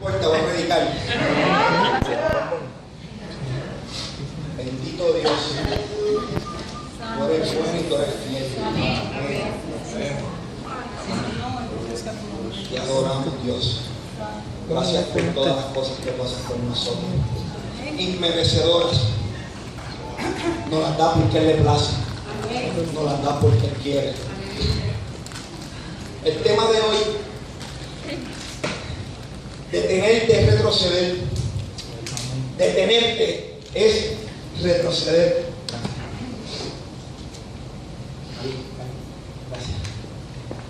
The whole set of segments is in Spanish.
importa, voy a predicar. Bendito Dios. Tú eres bueno y tú eres fiel. Te adoramos, Dios. Gracias por todas las cosas que pasan con nosotros. Inmerecedoras. Nos las da porque Él le place. Nos las da porque Él quiere. El tema de hoy: detenerte es retroceder. Detenerte es retroceder. Gracias.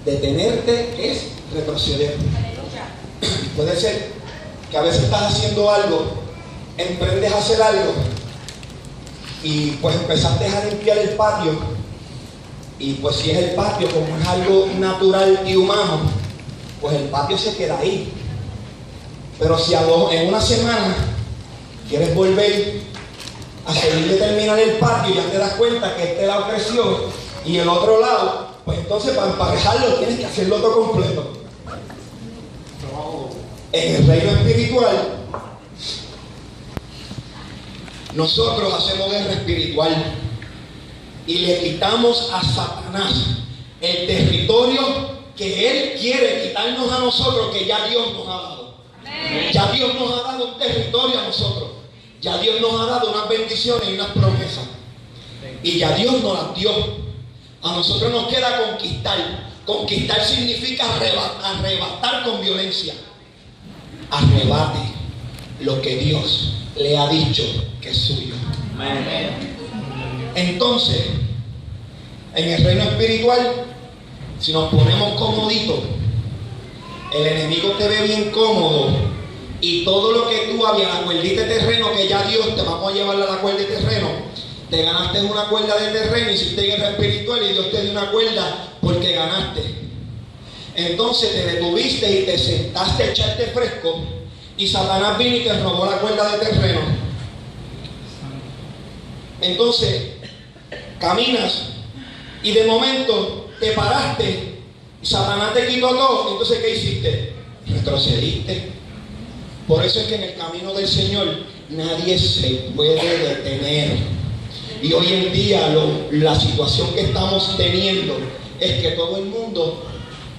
Detenerte es retroceder. Puede ser que a veces estás haciendo algo, emprendes a hacer algo y pues empezaste a limpiar el patio, y pues si es el patio, como es algo natural y humano, pues el patio se queda ahí. Pero si en una semana quieres volver a seguir de terminar el patio, ya te das cuenta que este lado creció y el otro lado, pues entonces para emparejarlo tienes que hacerlo todo completo. En el reino espiritual, nosotros hacemos guerra espiritual y le quitamos a Satanás el territorio que él quiere quitarnos a nosotros, que ya Dios nos ha dado. Ya Dios nos ha dado un territorio a nosotros. Ya Dios nos ha dado unas bendiciones y unas promesas. Y ya Dios nos las dio. A nosotros nos queda conquistar. Conquistar significa arrebatar con violencia. Arrebate lo que Dios le ha dicho que es suyo. Entonces, en el reino espiritual, si nos ponemos comoditos, el enemigo te ve bien cómodo, y todo lo que tú habías, la cuerdita de terreno que ya Dios te vamos a llevar a la cuerda de terreno, te ganaste una cuerda de terreno, hiciste guerra espiritual y Dios te dio una cuerda porque ganaste. Entonces te detuviste y te sentaste a echarte fresco, y Satanás vino y te robó la cuerda de terreno. Entonces caminas y de momento te paraste y Satanás te quitó todo. Entonces ¿qué hiciste? Retrocediste. Por eso es que en el camino del Señor nadie se puede detener. Y hoy en día la situación que estamos teniendo es que todo el mundo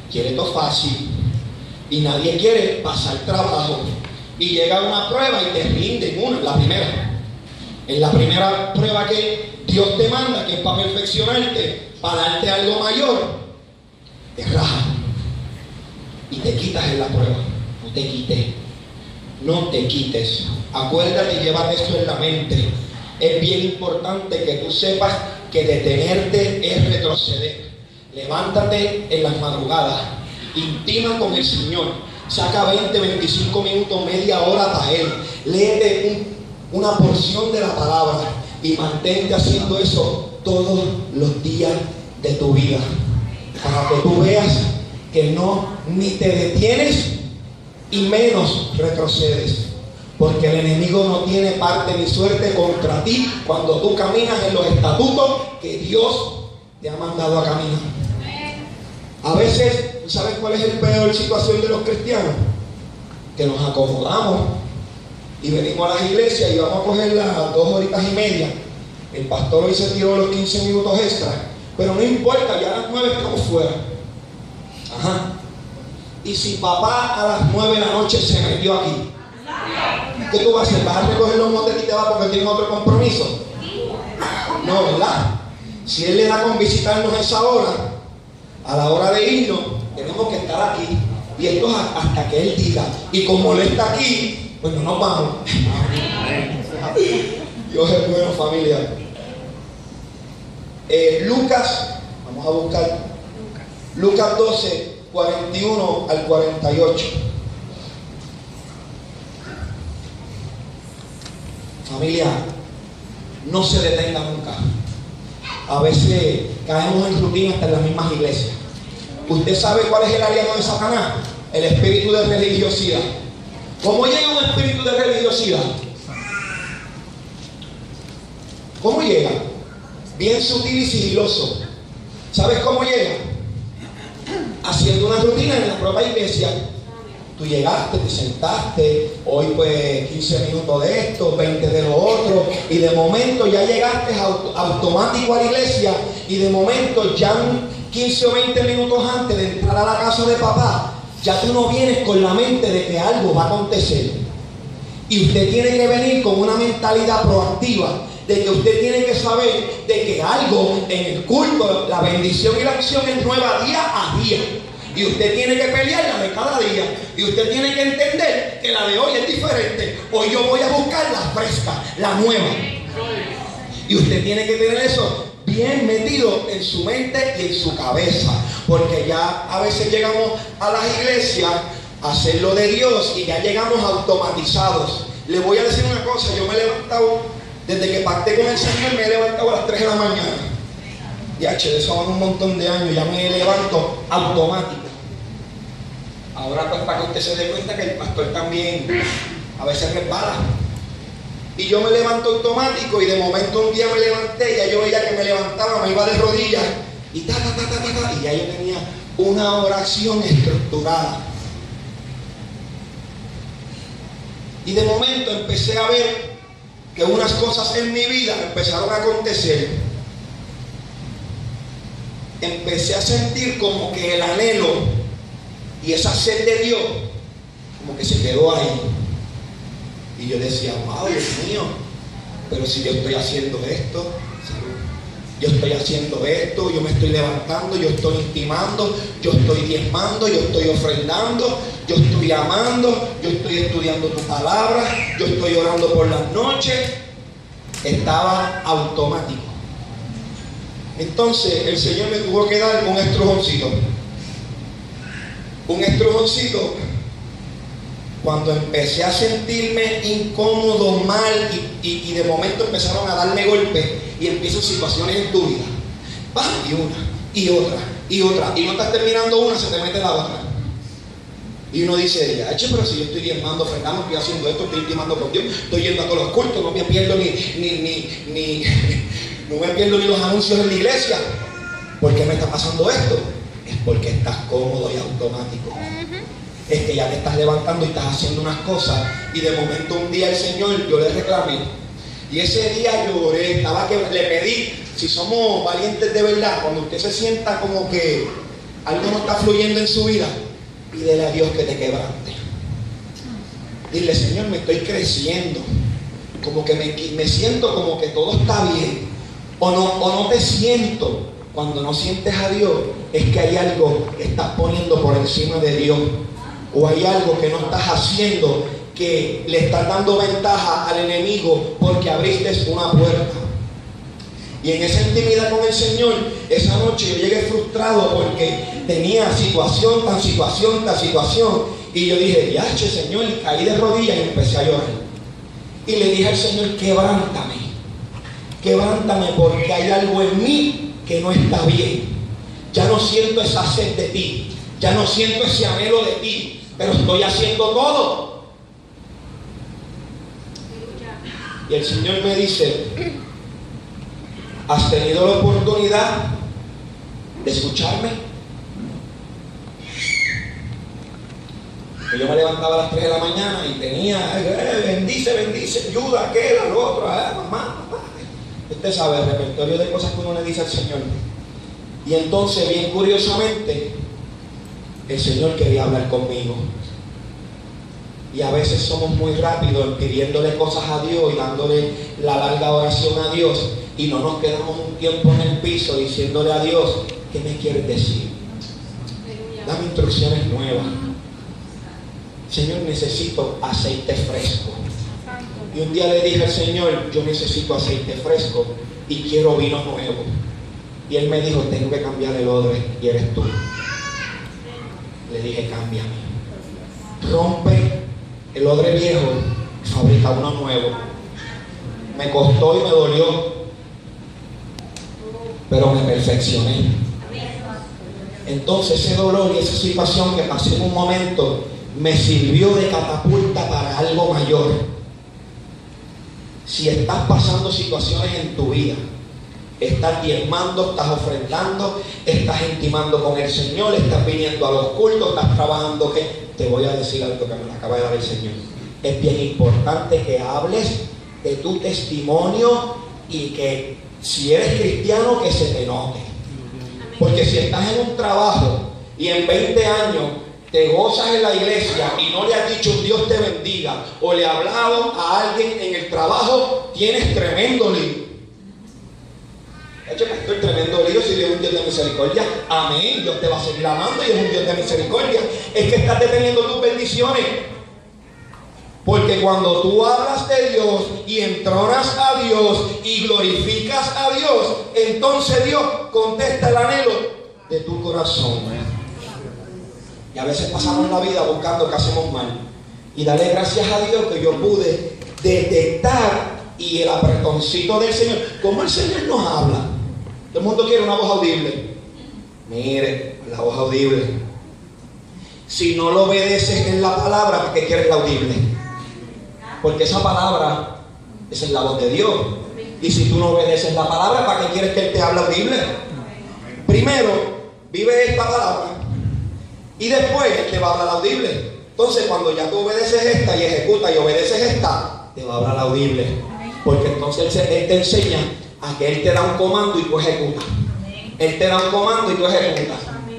quiere todo fácil y nadie quiere pasar trabajo, y llega una prueba y te rinden en la primera prueba que Dios te manda, que es para perfeccionarte, para darte algo mayor, te rajas y te quitas en la prueba. No te quites. Acuérdate y llévate esto en la mente. Es bien importante que tú sepas que detenerte es retroceder. Levántate en las madrugadas, intima con el Señor, saca 20, 25 minutos, media hora para Él, léete una porción de la palabra y mantente haciendo eso todos los días de tu vida, para que tú veas que no ni te detienes y menos retrocedes, porque el enemigo no tiene parte ni suerte contra ti cuando tú caminas en los estatutos que Dios te ha mandado a caminar. A veces, ¿sabes cuál es el peor situación de los cristianos? Que nos acomodamos y venimos a las iglesias y vamos a coger las 2 horitas y media. El pastor hoy se tiró los 15 minutos extra, pero no importa, ya a las 9 estamos fuera. Ajá. Y si papá a las 9 de la noche se metió aquí, ¿qué tú vas a hacer? ¿Vas a recoger los motes y te vas porque tienes otro compromiso? No, ¿verdad? Si él le da con visitarnos a esa hora, a la hora de irnos, tenemos que estar aquí. Y esto es hasta que Él diga. Y como Él está aquí, pues no nos vamos. Dios es bueno, familia. Lucas, vamos a buscar Lucas 12, 41 al 48. Familia, no se detenga nunca. A veces caemos en rutina hasta en las mismas iglesias. ¿Usted sabe cuál es el aliado de Satanás? El espíritu de religiosidad. ¿Cómo llega un espíritu de religiosidad? ¿Cómo llega? Bien sutil y sigiloso. ¿Sabes cómo llega? Haciendo una rutina en la propia iglesia. Tú llegaste, te sentaste, hoy pues 15 minutos de esto, 20 de lo otro, y de momento ya llegaste automático a la iglesia, y de momento ya 15 o 20 minutos antes de entrar a la casa de papá, ya tú no vienes con la mente de que algo va a acontecer. Y usted tiene que venir con una mentalidad proactiva, de que usted tiene que saber de que algo en el culto, la bendición y la acción es nueva día a día. Y usted tiene que pelear la de cada día. Y usted tiene que entender que la de hoy es diferente. Hoy yo voy a buscar la fresca, la nueva. Y usted tiene que tener eso bien metido en su mente y en su cabeza. Porque ya a veces llegamos a las iglesias a hacer lo de Dios y ya llegamos automatizados. Le voy a decir una cosa, yo me he levantado, desde que pacté con el Señor, me he levantado a las 3 de la mañana. Y de eso van un montón de años, ya me levanto automático. Ahora pues para que usted se dé cuenta que el pastor también a veces resbala. Y yo me levanto automático y de momento un día me levanté, ya yo veía que me levantaba, me iba de rodillas y y ya yo tenía una oración estructurada. Y de momento empecé a ver que unas cosas en mi vida empezaron a acontecer. Empecé a sentir como que el anhelo y esa sed de Dios como que se quedó ahí. Y yo decía, wow, Dios mío, pero si yo estoy haciendo esto, yo estoy haciendo esto, yo me estoy levantando, yo estoy intimando, yo estoy diezmando, yo estoy ofrendando, yo estoy amando, yo estoy estudiando tu palabra, yo estoy orando por las noches. Estaba automático. Entonces el Señor me tuvo que dar un estrujoncito. Un estrujoncito cuando empecé a sentirme incómodo, mal, y de momento empezaron a darme golpes y empiezan situaciones en tu vida. Va, y una, y otra, y otra. Y no estás terminando una, se te mete la otra. Y uno dice, pero si yo estoy diezmando, ofrendando, estoy haciendo esto, estoy intimando con Dios, estoy yendo a todos los cultos, no me pierdo no me pierdo ni los anuncios en la iglesia. ¿Por qué me está pasando esto? Es porque estás cómodo y automático. Es que ya te estás levantando y estás haciendo unas cosas, y de momento un día el Señor, yo le reclamé, y ese día yo oré, le pedí, si somos valientes de verdad, cuando usted se sienta como que algo no está fluyendo en su vida, pídele a Dios que te quebrante. Dile, Señor, me estoy creciendo, como que me siento como que todo está bien, o no te siento. Cuando no sientes a Dios, es que hay algo que estás poniendo por encima de Dios, o hay algo que no estás haciendo, que le estás dando ventaja al enemigo porque abriste una puerta. Y en esa intimidad con el Señor, esa noche yo llegué frustrado porque tenía situación, y yo dije, yache, Señor, y caí de rodillas y empecé a llorar. Y le dije al Señor, quebrántame porque hay algo en mí que no está bien. Ya no siento esa sed de ti, ya no siento ese anhelo de ti, pero estoy haciendo todo. Y el Señor me dice, ¿has tenido la oportunidad de escucharme? Yo me levantaba a las 3 de la mañana y tenía, bendice, ayuda, aquel, lo otro, mamá. Usted sabe, el repertorio de cosas que uno le dice al Señor. Y entonces, bien curiosamente, el Señor quería hablar conmigo. Y a veces somos muy rápidos pidiéndole cosas a Dios y dándole la larga oración a Dios, y no nos quedamos un tiempo en el piso diciéndole a Dios, ¿qué me quieres decir? Dame instrucciones nuevas. Señor, necesito aceite fresco. Y un día le dije al Señor, yo necesito aceite fresco y quiero vino nuevo. Y Él me dijo, tengo que cambiar el odre y eres tú. Le dije, cámbiame. Rompe el odre viejo, fabrica uno nuevo. Me costó y me dolió, pero me perfeccioné. Entonces ese dolor y esa situación que pasé en un momento me sirvió de catapulta para algo mayor. Si estás pasando situaciones en tu vida Estás diezmando, estás ofrendando, estás intimando con el Señor, estás viniendo a los cultos, estás trabajando. ¿Qué? Te voy a decir algo que me acaba de dar el Señor. Es bien importante que hables de tu testimonio y que si eres cristiano, que se te note. Porque si estás en un trabajo y en 20 años te gozas en la iglesia y no le has dicho Dios te bendiga, o le has hablado a alguien en el trabajo, tienes tremendo lío. Estoy tremendo lío. Si Dios es un Dios de misericordia, amén, Dios te va a seguir amando y es un Dios de misericordia. Es que estás deteniendo tus bendiciones. Porque cuando tú hablas de Dios y entronas a Dios y glorificas a Dios, entonces Dios contesta el anhelo de tu corazón. Y a veces pasamos la vida buscando que hacemos mal. Y dale gracias a Dios que yo pude detectar y el apretoncito del Señor. ¿Cómo el Señor nos habla? Todo el mundo quiere una voz audible. Mire, la voz audible. Si no lo obedeces en la palabra, ¿para qué quieres la audible? Porque esa palabra, esa es la voz de Dios. Y si tú no obedeces la palabra, ¿para qué quieres que Él te hable audible? Primero, vive esta palabra y después Él te va a hablar audible. Entonces, cuando ya tú obedeces esta y ejecutas y obedeces esta, te va a hablar audible. Porque entonces Él te enseña a que Él te da un comando y tú ejecutas. Él te da un comando y tú ejecutas.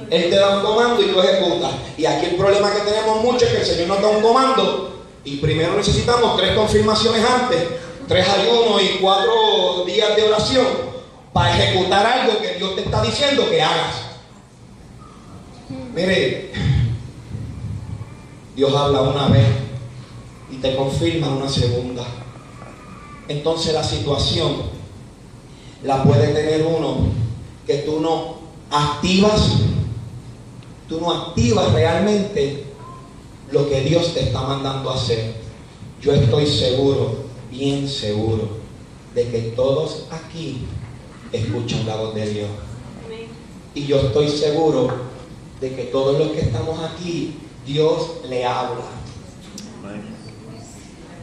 Él te da un comando y tú ejecutas. Y aquí el problema que tenemos mucho es que el Señor nos da un comando y primero necesitamos 3 confirmaciones antes, 3 ayunos y 4 días de oración para ejecutar algo que Dios te está diciendo que hagas. Mire, Dios habla una vez y te confirma una segunda. Entonces la situación la puede tener uno que tú no activas realmente lo que Dios te está mandando a hacer. Yo estoy seguro, bien seguro, de que todos aquí escuchan la voz de Dios. Y yo estoy seguro de que todos los que estamos aquí, Dios le habla.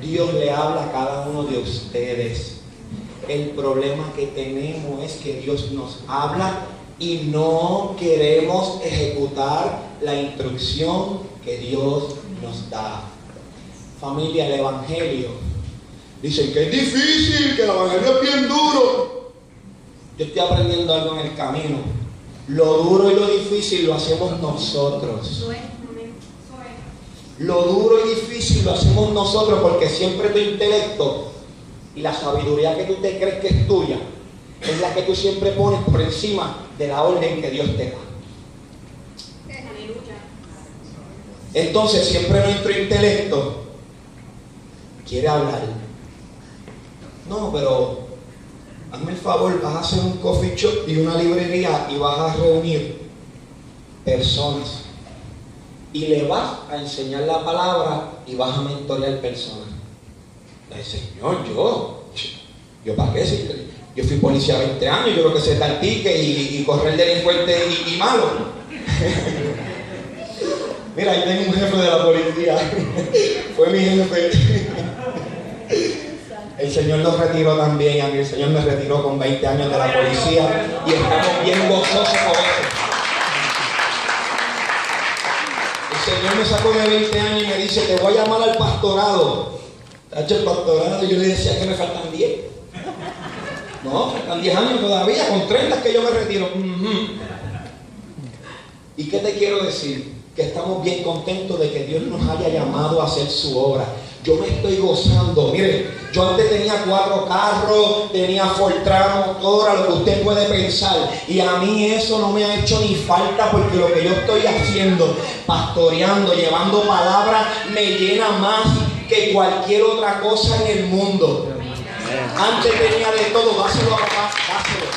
Dios le habla a cada uno de ustedes. El problema que tenemos es que Dios nos habla y no queremos ejecutar la instrucción que Dios nos da. Familia, el Evangelio. Dicen que es difícil, que el Evangelio es bien duro. Yo estoy aprendiendo algo en el camino. Lo duro y lo difícil lo hacemos nosotros. Lo duro y difícil lo hacemos nosotros porque siempre tu intelecto y la sabiduría que tú te crees que es tuya es la que tú siempre pones por encima de la orden que Dios te da. Entonces siempre nuestro intelecto quiere hablar. No, pero hazme el favor, vas a hacer un coffee shop y una librería y vas a reunir personas y le vas a enseñar la palabra y vas a mentorear personas. El Señor, yo para qué, si yo fui policía 20 años, yo creo que sé dar ticket y correr delincuente y malo. Mira, yo tengo un jefe de la policía, fue mi jefe. El Señor nos retiró también, a mí el Señor me retiró con 20 años de la policía y estamos bien gozosos por eso. El Señor me sacó de 20 años y me dice, te voy a llamar al pastorado. El pastorado, yo le decía que me faltan 10. No, faltan 10 años todavía, con 30 que yo me retiro. ¿Y qué te quiero decir? Que estamos bien contentos de que Dios nos haya llamado a hacer su obra. Yo me estoy gozando. Mire, yo antes tenía 4 carros, tenía Fortran, motora, lo que usted puede pensar. Y a mí eso no me ha hecho ni falta porque lo que yo estoy haciendo, pastoreando, llevando palabras, me llena más que cualquier otra cosa en el mundo. Antes tenía de todo, dáselo a papá, dáselo.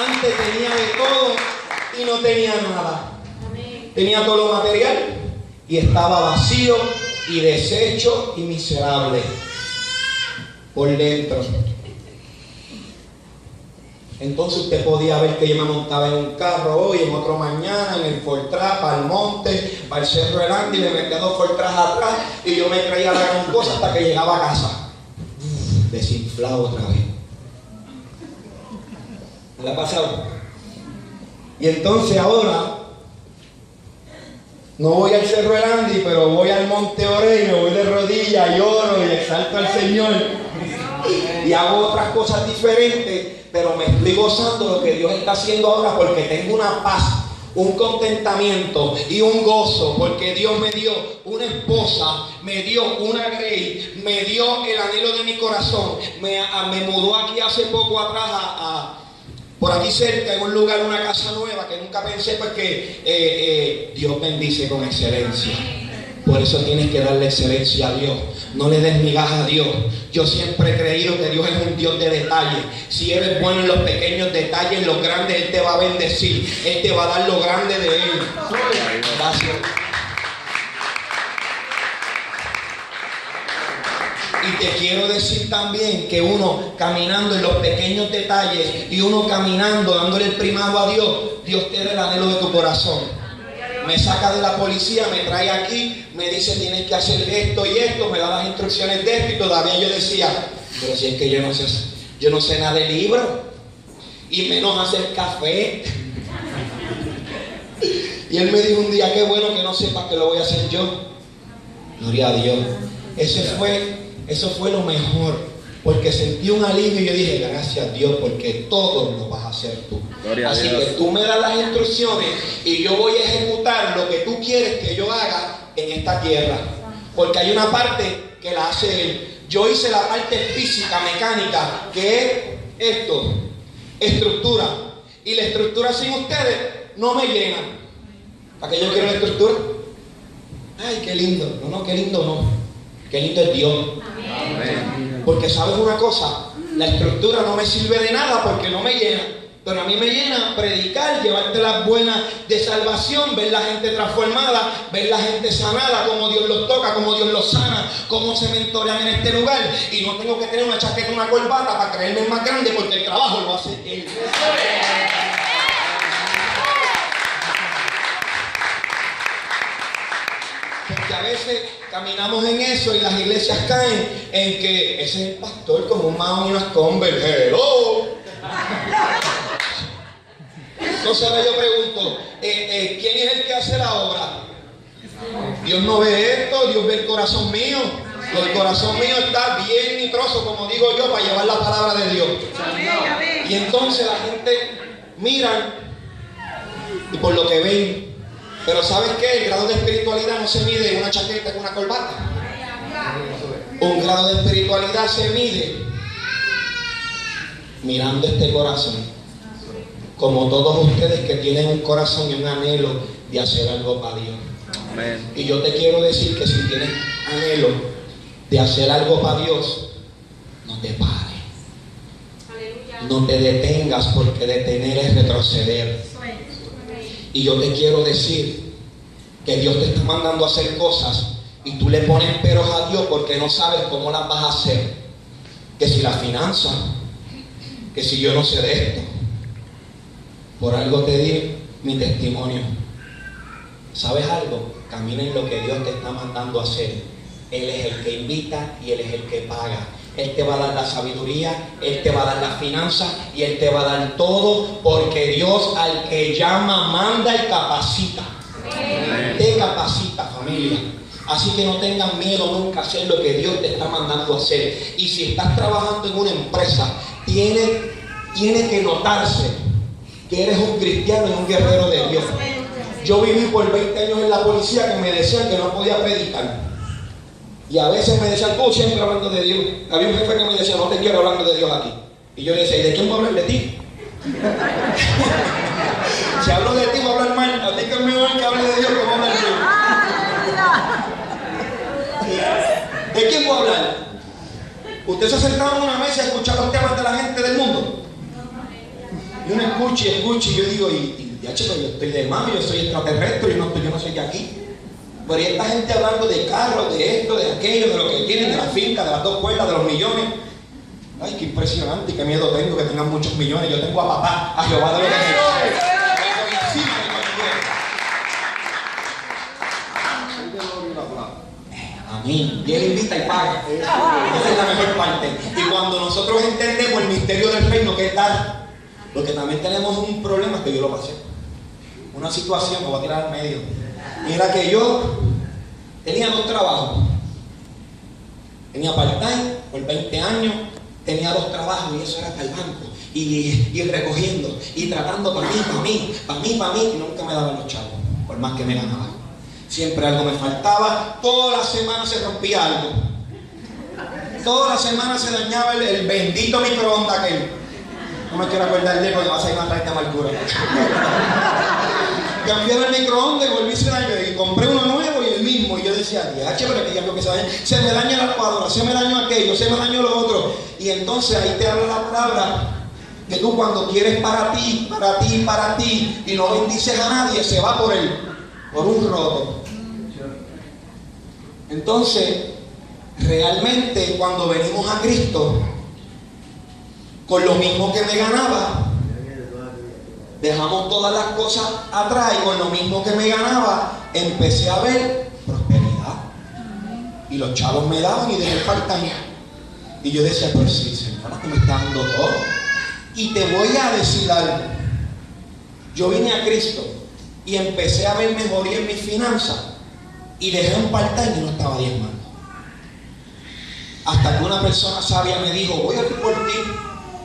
Antes tenía de todo y no tenía nada. Tenía todo lo material y estaba vacío y deshecho y miserable por dentro. Entonces usted podía ver que yo me montaba en un carro hoy, en otro mañana, en el Fortran, para el monte, para el Cerro Grande, y le metía 2 Fortran atrás y yo me traía la gran cosa hasta que llegaba a casa. desinflado otra vez. ¿Me la ha pasado? Y entonces ahora no voy al Cerro del Andy, pero voy al Monte Oré y me voy de rodillas, lloro y exalto al Señor. Y hago otras cosas diferentes, pero me estoy gozando lo que Dios está haciendo ahora, porque tengo una paz, un contentamiento y un gozo, porque Dios me dio una esposa, me dio una Grey, me dio el anhelo de mi corazón. Me mudó aquí hace poco atrás por aquí cerca, en un lugar, una casa nueva que nunca pensé, porque Dios bendice con excelencia. Por eso tienes que darle excelencia a Dios. No le des migajas a Dios. Yo siempre he creído que Dios es un Dios de detalles. Si eres bueno en los pequeños detalles, en los grandes Él te va a bendecir. Él te va a dar lo grande de Él. Gracias. Y te quiero decir también que uno caminando en los pequeños detalles y uno caminando dándole el primado a Dios, Dios te da el anhelo de tu corazón. Me saca de la policía, me trae aquí, me dice tienes que hacer esto y esto, me da las instrucciones de esto, y todavía yo decía, pero si es que yo no sé nada de libros, y menos hacer café. Y él me dijo un día, qué bueno que no sepas que lo voy a hacer yo. Gloria a Dios. Eso fue lo mejor, porque sentí un alivio y yo dije, gracias a Dios, porque todo lo vas a hacer tú. Así que tú me das las instrucciones y yo voy a ejecutar lo que tú quieres que yo haga en esta tierra. Porque hay una parte que la hace Él. Yo hice la parte física, mecánica, que es esto, estructura. Y la estructura sin ustedes no me llena. ¿Para qué yo quiero la estructura? Ay, qué lindo. No, qué lindo no. Qué lindo es Dios. Amén. Porque sabes una cosa, la estructura no me sirve de nada porque no me llena. Pero a mí me llena predicar, llevarte las buenas de salvación, ver la gente transformada, ver la gente sanada, cómo Dios los toca, cómo Dios los sana, cómo se mentorean en este lugar. Y no tengo que tener una chaqueta, una corbata para creerme más grande, porque el trabajo lo hace Él. Porque a veces caminamos en eso y las iglesias caen en que ese es el pastor con un Mahón y unas Converse. ¡Hello! Entonces ahora yo pregunto, ¿quién es el que hace la obra? Dios no ve esto, Dios ve el corazón mío. El corazón mío está bien nitroso, como digo yo, para llevar la palabra de Dios. Y entonces la gente mira y por lo que ven. Pero ¿sabes qué? El grado de espiritualidad no se mide en una chaqueta con una corbata. Un grado de espiritualidad se mide mirando este corazón. Como todos ustedes que tienen un corazón y un anhelo de hacer algo para Dios. Amén. Y yo te quiero decir que si tienes anhelo de hacer algo para Dios, no te pares. Aleluya. No te detengas, porque detener es retroceder. Y yo te quiero decir que Dios te está mandando a hacer cosas y tú le pones peros a Dios porque no sabes cómo las vas a hacer. Que si la finanza, que si yo no sé de esto. Por algo te di mi testimonio. ¿Sabes algo? Camina en lo que Dios te está mandando a hacer. Él es el que invita y Él es el que paga. Él te va a dar la sabiduría, Él te va a dar las finanzas y Él te va a dar todo, porque Dios al que llama, manda y capacita. Amén. Te capacita, familia. Así que no tengan miedo nunca a hacer lo que Dios te está mandando a hacer. Y si estás trabajando en una empresa, tiene que notarse que eres un cristiano y un guerrero de Dios. Yo viví por 20 años en la policía que me decían que no podía predicar. Y a veces me decían, tú siempre hablando de Dios. Había un jefe que me decía, no te quiero hablando de Dios aquí. Y yo le decía, ¿y de quién voy a hablar? De ti. Si hablo de ti, voy a hablar mal. A ti que es mejor que hable de Dios que voy a hablar de Dios. ¿De quién voy a hablar? ¿Usted se ha sentado en una mesa a escuchar los temas de la gente del mundo? Y uno escucha y yo digo, ya chico, yo estoy de más, yo soy extraterrestre, yo no soy de aquí. Pero esta gente hablando de carros, de esto, de aquello, de lo que tienen, de la finca, de las 2 cuerdas, de los millones. Ay, qué impresionante, qué miedo tengo que tengan muchos millones. Yo tengo a papá, a Jehová de los ejércitos. Amén. Y Él invita y paga. Esa es la mejor parte. Y cuando nosotros entendemos el misterio del reino, que es dar, porque también tenemos un problema, que yo lo pasé. Una situación, me voy a tirar al medio. Mira que yo tenía 2 trabajos. Tenía part-time por 20 años, tenía 2 trabajos y eso era para el banco. Y recogiendo, y tratando para mí, y nunca me daban los chavos, por más que me ganaba. Siempre algo me faltaba, toda la semana se rompía algo. Toda la semana se dañaba el bendito microondas aquel. No me quiero acordar de él porque vas a ir a traer esta amargura. Cambiaba el microondas y volví a ese daño y compré uno nuevo y el mismo. Y yo decía, diache, pero que algo que se me daña la lavadora, se me dañó aquello, se me dañó lo otro. Y entonces ahí te habla la palabra que tú cuando quieres para ti y no bendices a nadie, se va por un roto. Entonces, realmente cuando venimos a Cristo, con lo mismo que me ganaba, dejamos todas las cosas atrás y con lo mismo que me ganaba, empecé a ver prosperidad. Y los chavos me daban y dejé el part-time. Y yo decía, pues sí, Señora, que me está dando todo. Y te voy a decir algo. Yo vine a Cristo y empecé a ver mejoría en mis finanzas y dejé un part-time y no estaba diezmando. Hasta que una persona sabia me dijo, voy a ir por ti.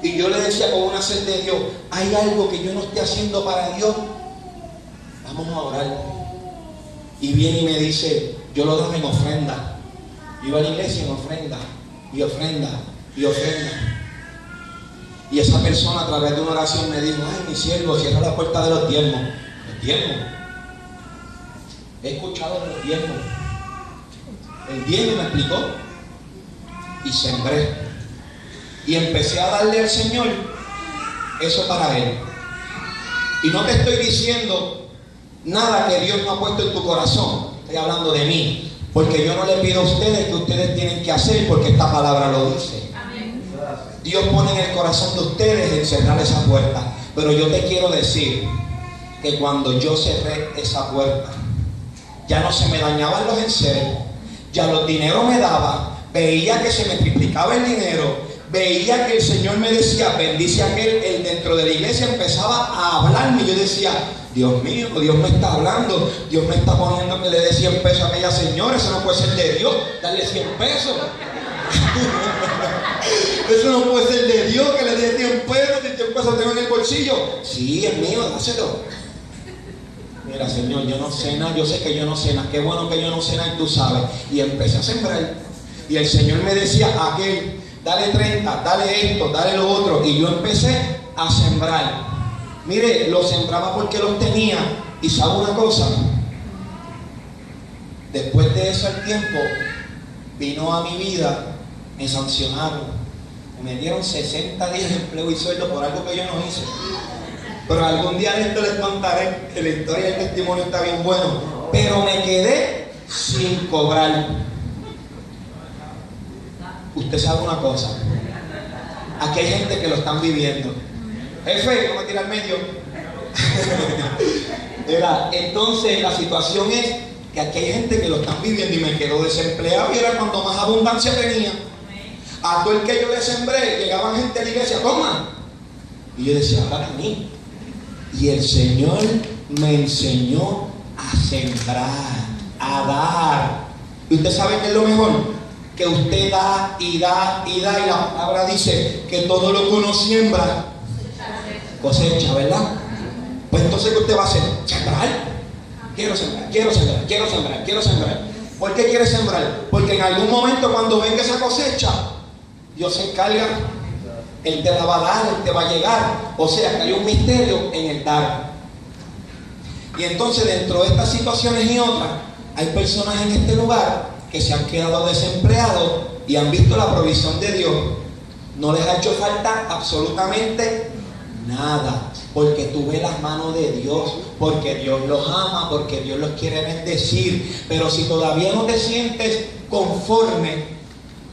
Y yo le decía con una sed de Dios, ¿hay algo que yo no esté haciendo para Dios? Vamos a orar. Y viene y me dice, yo lo daba en ofrenda. Yo iba a la iglesia en ofrenda, y ofrenda, y ofrenda. Y esa persona a través de una oración me dijo, ay, mi siervo, cierra la puerta de los diezmos. ¿Los diezmos? He escuchado de los diezmos. El diezmo me explicó. Y sembré. Y empecé a darle al Señor eso para Él. Y no te estoy diciendo nada que Dios no ha puesto en tu corazón. Estoy hablando de mí. Porque yo no le pido a ustedes que ustedes tienen que hacer, porque esta palabra lo dice. Dios pone en el corazón de ustedes el cerrar esa puerta. Pero yo te quiero decir que cuando yo cerré esa puerta, ya no se me dañaban los enseres, ya los dineros me daban, veía que se me triplicaba el dinero. Veía que el Señor me decía, bendice a aquel, el dentro de la iglesia empezaba a hablarme. Y yo decía, Dios mío, Dios me está hablando, Dios me está poniendo que le dé 100 pesos a aquella señora. Eso no puede ser de Dios, darle 100 pesos. Eso no puede ser de Dios, que le dé 100 pesos, si 100 pesos tengo en el bolsillo. Sí, es mío, dáselo. Mira, Señor, yo no sé nada, yo sé que yo no sé nada, qué bueno que yo no sé nada y tú sabes. Y empecé a sembrar. Y el Señor me decía, aquel, dale 30, dale esto, dale lo otro. Y yo empecé a sembrar. Mire, lo sembraba porque los tenía. Y sabe una cosa, después de eso el tiempo vino a mi vida, me sancionaron, me dieron 60 días de empleo y sueldo por algo que yo no hice. Pero algún día de esto les contaré, que la historia y el testimonio está bien bueno. Pero me quedé sin cobrar. Usted sabe una cosa, aquí hay gente que lo están viviendo. Jefe, no me tira al medio. Entonces la situación es que aquí hay gente que lo están viviendo y me quedo desempleado y era cuando más abundancia tenía. A todo el que yo le sembré, llegaban gente a la iglesia, toma. Y yo decía, ahora a mí. Y el Señor me enseñó a sembrar, a dar. ¿Y usted sabe qué es lo mejor? Que usted da y da y da, y la palabra dice que todo lo que uno siembra cosecha, ¿verdad? Pues entonces, ¿qué usted va a hacer? Sembrar. Quiero sembrar, quiero sembrar, quiero sembrar, quiero sembrar. ¿Por qué quiere sembrar? Porque en algún momento cuando venga esa cosecha, Dios se encarga, Él te la va a dar, Él te va a llegar. O sea que hay un misterio en el dar. Y entonces dentro de estas situaciones y otras, hay personas en este lugar que se han quedado desempleados y han visto la provisión de Dios. No les ha hecho falta absolutamente nada, porque tú ves las manos de Dios, porque Dios los ama, porque Dios los quiere bendecir. Pero si todavía no te sientes conforme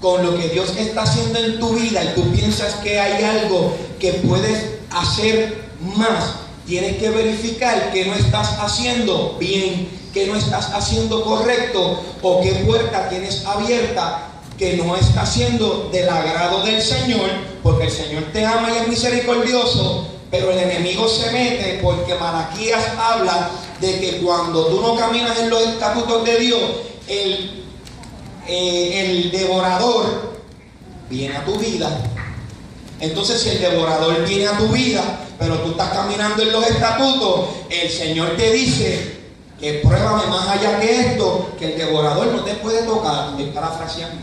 con lo que Dios está haciendo en tu vida y tú piensas que hay algo que puedes hacer más, tienes que verificar que no estás haciendo bien que no estás haciendo correcto o qué puerta tienes abierta que no está siendo del agrado del Señor, porque el Señor te ama y es misericordioso, pero el enemigo se mete porque Malaquías habla de que cuando tú no caminas en los estatutos de Dios, el devorador viene a tu vida. Entonces, si el devorador viene a tu vida, pero tú estás caminando en los estatutos, el Señor te dice que pruébame más allá que esto, que el devorador no te puede tocar. Estoy parafraseando.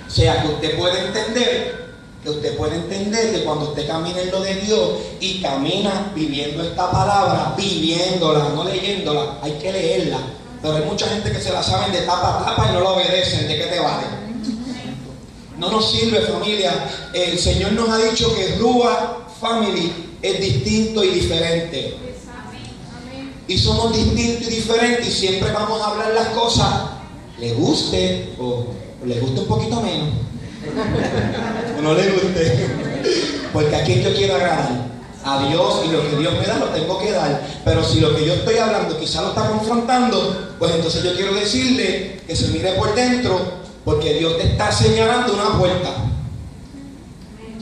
O sea, que usted puede entender que cuando usted camina en lo de Dios y camina viviendo esta palabra, viviéndola, no leyéndola, hay que leerla. Pero hay mucha gente que se la saben de tapa a tapa y no la obedecen. ¿De qué te vale? No nos sirve, familia. El Señor nos ha dicho que Ruach Family es distinto y diferente. Y somos distintos y diferentes y siempre vamos a hablar las cosas, le guste o le guste un poquito menos. O no le guste. Porque a quien yo quiero agradar, a Dios, y lo que Dios me da lo tengo que dar. Pero si lo que yo estoy hablando quizá lo está confrontando, pues entonces yo quiero decirle que se mire por dentro, porque Dios te está señalando una puerta.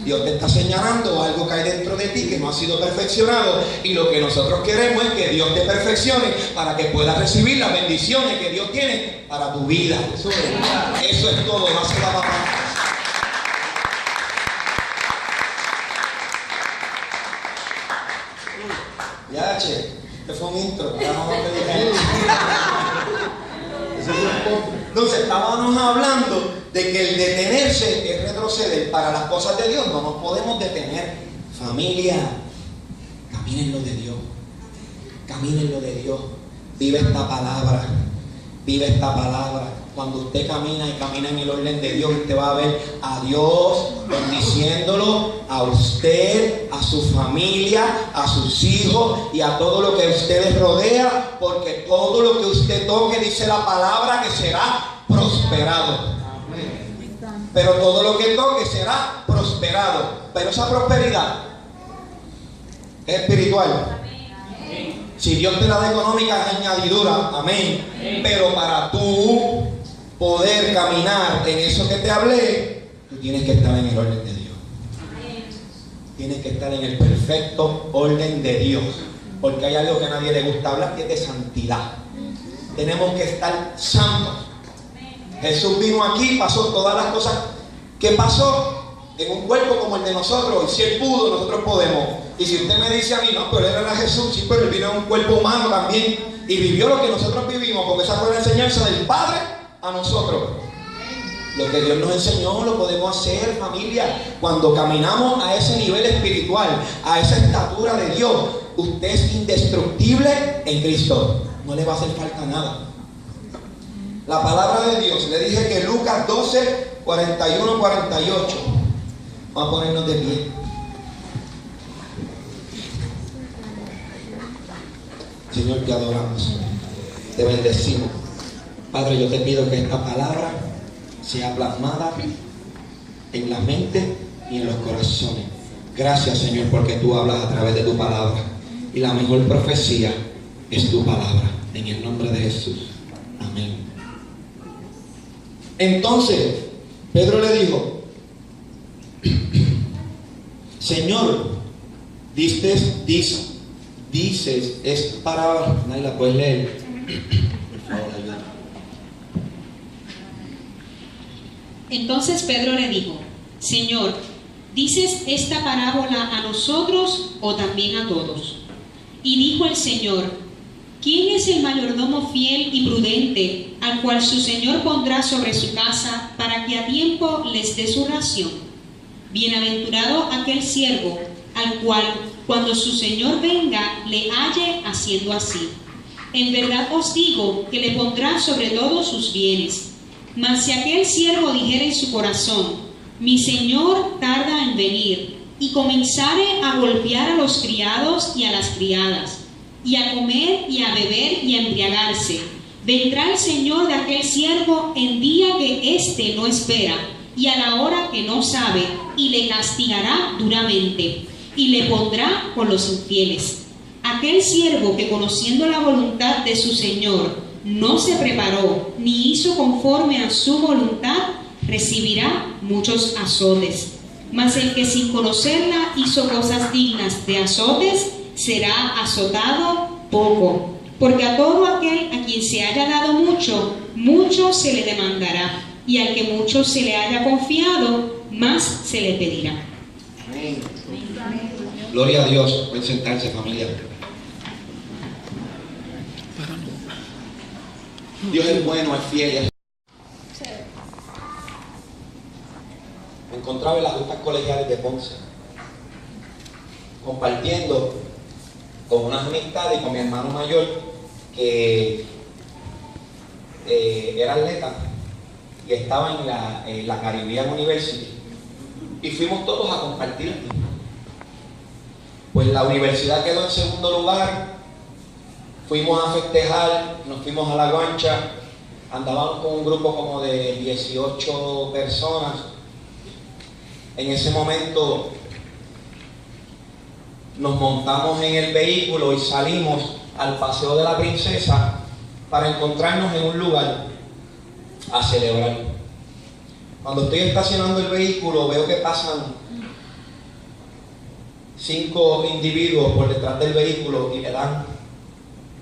Dios te está señalando algo que hay dentro de ti que no ha sido perfeccionado, y lo que nosotros queremos es que Dios te perfeccione para que puedas recibir las bendiciones que Dios tiene para tu vida. Eso es todo. No se la va a ya, che, este fue un intro. Entonces estábamos hablando de que el detenerse es retroceder. Para las cosas de Dios no nos podemos detener. Familia, caminen lo de Dios. Caminen lo de Dios. Vive esta palabra. Vive esta palabra. Cuando usted camina y camina en el orden de Dios, usted va a ver a Dios bendiciéndolo, a usted, a su familia, a sus hijos y a todo lo que a ustedes rodea, porque todo lo que usted toque, dice la palabra, que será prosperado. Pero todo lo que toque será prosperado. Pero esa prosperidad es espiritual. Si Dios te la da económica, es añadidura. Amén. Pero para tú poder caminar en eso que te hablé, tú tienes que estar en el orden de Dios. Tienes que estar en el perfecto orden de Dios. Porque hay algo que a nadie le gusta hablar, que es de santidad. Tenemos que estar santos. Jesús vino aquí, pasó todas las cosas que pasó en un cuerpo como el de nosotros. Y si Él pudo, nosotros podemos. Y si usted me dice a mí, no, pero Él era Jesús, sí, pero Él vino en un cuerpo humano también y vivió lo que nosotros vivimos, porque esa fue la enseñanza del Padre a nosotros. Lo que Dios nos enseñó lo podemos hacer, familia. Cuando caminamos a ese nivel espiritual, a esa estatura de Dios, usted es indestructible en Cristo. No le va a hacer falta nada. La palabra de Dios, le dije que Lucas 12, 41, 48. Vamos a ponernos de pie. Señor, te adoramos, te bendecimos. Padre, yo te pido que esta palabra sea plasmada en la mente y en los corazones. Gracias, Señor, porque tú hablas a través de tu palabra. Y la mejor profecía es tu palabra. En el nombre de Jesús. Amén. Entonces, Pedro le dijo: Señor, dices es para... Nadie la puede leer. Por favor, ayúdame. Entonces Pedro le dijo: Señor, ¿dices esta parábola a nosotros o también a todos? Y dijo el Señor: ¿quién es el mayordomo fiel y prudente, al cual su Señor pondrá sobre su casa para que a tiempo les dé su ración? Bienaventurado aquel siervo, al cual, cuando su Señor venga, le halle haciendo así. En verdad os digo que le pondrá sobre todos sus bienes. Mas si aquel siervo dijere en su corazón: mi Señor tarda en venir, y comenzare a golpear a los criados y a las criadas, y a comer y a beber y a embriagarse, vendrá el Señor de aquel siervo en día que éste no espera, y a la hora que no sabe, y le castigará duramente, y le pondrá con los infieles. Aquel siervo que conociendo la voluntad de su Señor no se preparó ni hizo conforme a su voluntad, recibirá muchos azotes. Mas el que sin conocerla hizo cosas dignas de azotes, será azotado poco. Porque a todo aquel a quien se haya dado mucho, mucho se le demandará. Y al que mucho se le haya confiado, más se le pedirá. Amén. Gloria a Dios. Pueden sentarse, familia. Dios es bueno, es fiel. Me encontraba en las justas colegiales de Ponce, compartiendo con unas amistades y con mi hermano mayor, que era atleta y estaba en la Caribbean University, y fuimos todos a compartir aquí. Pues la universidad quedó en segundo lugar. Fuimos a festejar, nos fuimos a La Guancha, andábamos con un grupo como de 18 personas. En ese momento nos montamos en el vehículo y salimos al Paseo de la Princesa para encontrarnos en un lugar a celebrar. Cuando estoy estacionando el vehículo, veo que pasan 5 individuos por detrás del vehículo y le dan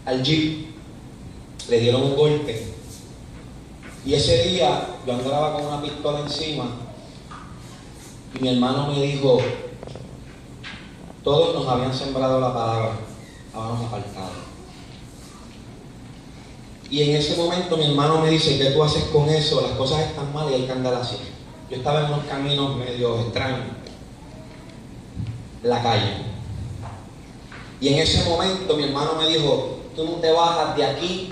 al jeep, le dieron un golpe. Y ese día yo andaba con una pistola encima y mi hermano me dijo: todos nos habían sembrado la palabra, habíamos apartado. Y en ese momento mi hermano me dice: ¿qué tú haces con eso? Las cosas están mal y hay que andar así. Yo estaba en unos caminos medio extraños, la calle. Y en ese momento mi hermano me dijo: tú no te bajas de aquí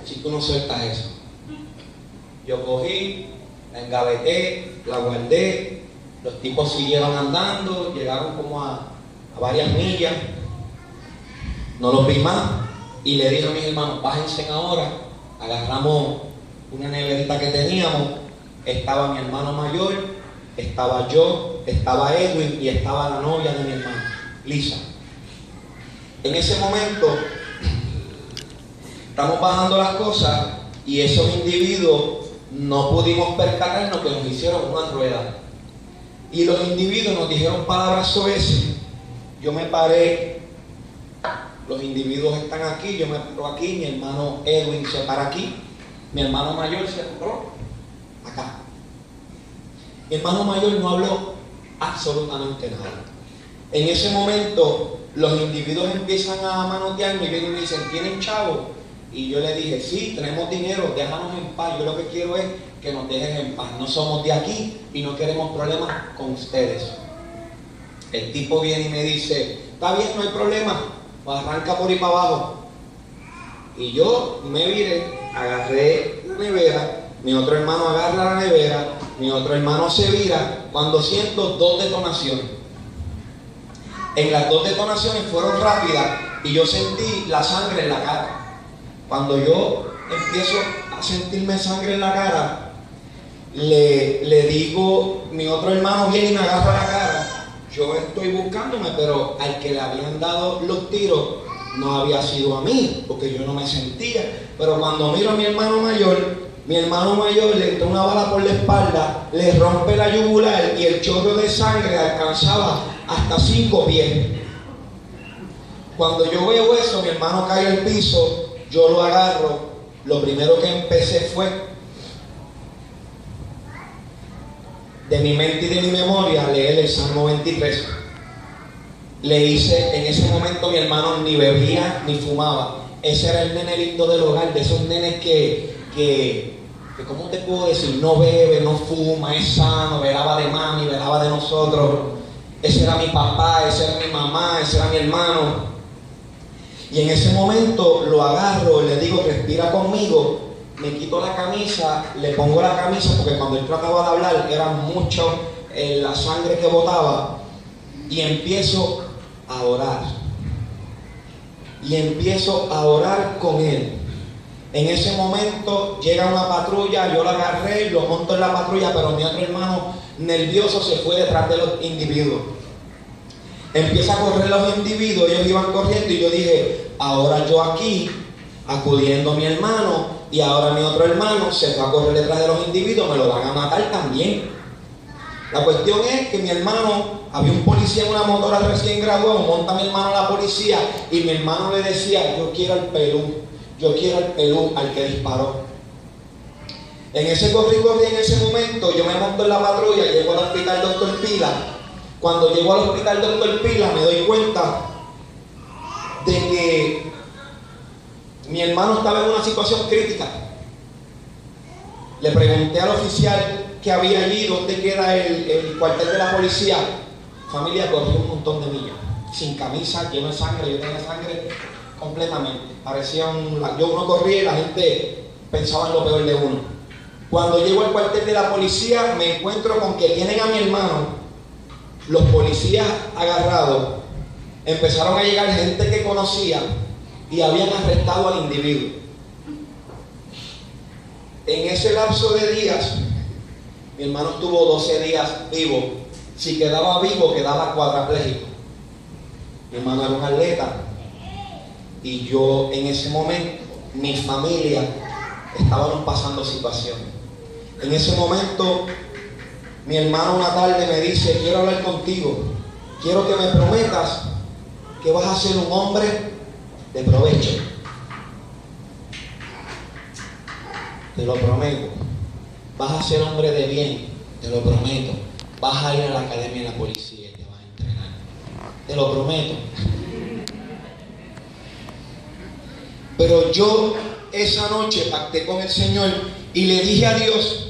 si tú no sueltas eso. Yo cogí, la engaveté, la guardé. Los tipos siguieron andando, llegaron como a varias millas. No los vi más. Y le dije a mis hermanos: bájense ahora. Agarramos una neverita que teníamos. Estaba mi hermano mayor, estaba yo, estaba Edwin y estaba la novia de mi hermano, Lisa. En ese momento estamos bajando las cosas y esos individuos no pudimos percatarnos que nos hicieron una rueda. Y los individuos nos dijeron palabras soeces. Yo me paré, los individuos están aquí, yo me paro aquí, mi hermano Edwin se para aquí, mi hermano mayor se paró acá. Mi hermano mayor no habló absolutamente nada. En ese momento los individuos empiezan a manotearme y vienen y me dicen: ¿tienen chavo? Y yo le dije: sí, tenemos dinero, déjanos en paz. Yo lo que quiero es que nos dejen en paz. No somos de aquí y no queremos problemas con ustedes. El tipo viene y me dice: está bien, no hay problema, pues arranca por ahí para abajo. Y yo me viré, agarré la nevera, mi otro hermano agarra la nevera, mi otro hermano se vira, cuando siento 2 detonaciones. En las 2 detonaciones fueron rápidas y yo sentí la sangre en la cara. Cuando yo empiezo a sentirme sangre en la cara, le digo, mi otro hermano viene y me agarra la cara. Yo estoy buscándome, pero al que le habían dado los tiros no había sido a mí, porque yo no me sentía. Pero cuando miro a mi hermano mayor le entra una bala por la espalda, le rompe la yugular y el chorro de sangre alcanzaba hasta 5 pies. Cuando yo veo eso, mi hermano cae al piso, yo lo agarro. Lo primero que empecé fue, de mi mente y de mi memoria, leer el Salmo 23. Le hice, en ese momento mi hermano ni bebía ni fumaba. Ese era el nene lindo del hogar, de esos nenes que ¿cómo te puedo decir? No bebe, no fuma, es sano, velaba de mami, velaba de nosotros. Ese era mi papá, ese era mi mamá, ese era mi hermano. Y en ese momento lo agarro, le digo: respira conmigo. Me quito la camisa, le pongo la camisa, porque cuando él trataba de hablar era mucho la sangre que botaba. Y empiezo a orar. Y empiezo a orar con él. En ese momento llega una patrulla, yo la agarré, lo monto en la patrulla, pero mi otro hermano nervioso se fue detrás de los individuos. Empieza a correr los individuos, ellos iban corriendo y yo dije, ahora yo aquí, acudiendo a mi hermano, y ahora mi otro hermano se fue a correr detrás de los individuos, me lo van a matar también. La cuestión es que mi hermano, había un policía en una motora recién graduado, monta a mi hermano a la policía y mi hermano le decía, yo quiero al pelú al que disparó. En ese corri, en ese momento, yo me monto en la patrulla, llego al hospital Dr. Pila. Cuando llego al hospital Dr. Pila me doy cuenta de que mi hermano estaba en una situación crítica. Le pregunté al oficial que había allí, ¿dónde queda el cuartel de la policía? Familia, corrió un montón de millas, sin camisa, lleno de sangre, yo tenía sangre completamente. Parecía uno corría y la gente pensaba en lo peor de uno. Cuando llego al cuartel de la policía, me encuentro con que tienen a mi hermano, los policías agarrados, empezaron a llegar gente que conocía y habían arrestado al individuo. En ese lapso de días, mi hermano estuvo 12 días vivo. Si quedaba vivo, quedaba cuadrapléjico. Mi hermano era un atleta. Y yo, en ese momento, mi familia, estábamos pasando situaciones. En ese momento, mi hermano una tarde me dice, quiero hablar contigo. Quiero que me prometas que vas a ser un hombre de provecho. Te lo prometo. Vas a ser hombre de bien, te lo prometo. Vas a ir a la academia de la policía y te vas a entrenar. Te lo prometo. Pero yo esa noche pacté con el Señor y le dije a Dios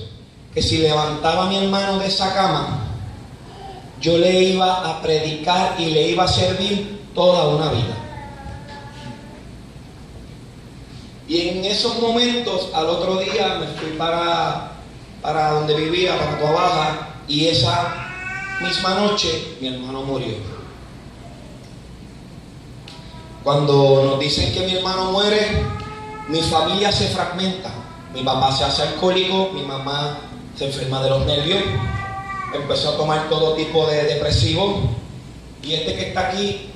que si levantaba a mi hermano de esa cama, yo le iba a predicar y le iba a servir toda una vida. Y en esos momentos, al otro día, me fui para donde vivía, para Toa Baja, y esa misma noche mi hermano murió. Cuando nos dicen que mi hermano muere, mi familia se fragmenta. Mi papá se hace alcohólico, mi mamá se enferma de los nervios, empezó a tomar todo tipo de depresivos, y este que está aquí,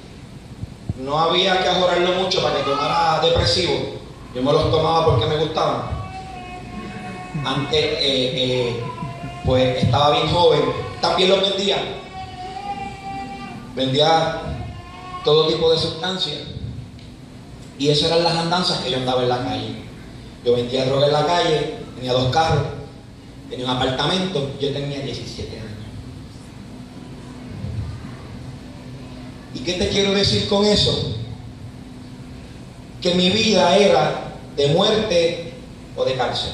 no había que ajorarlo mucho para que tomara depresivos. Yo me los tomaba porque me gustaban. Antes, pues estaba bien joven, también los vendía. Vendía todo tipo de sustancias. Y esas eran las andanzas que yo andaba en la calle. Yo vendía droga en la calle, tenía 2 carros, tenía un apartamento, yo tenía 17 años. ¿Y qué te quiero decir con eso? Que mi vida era de muerte o de cárcel.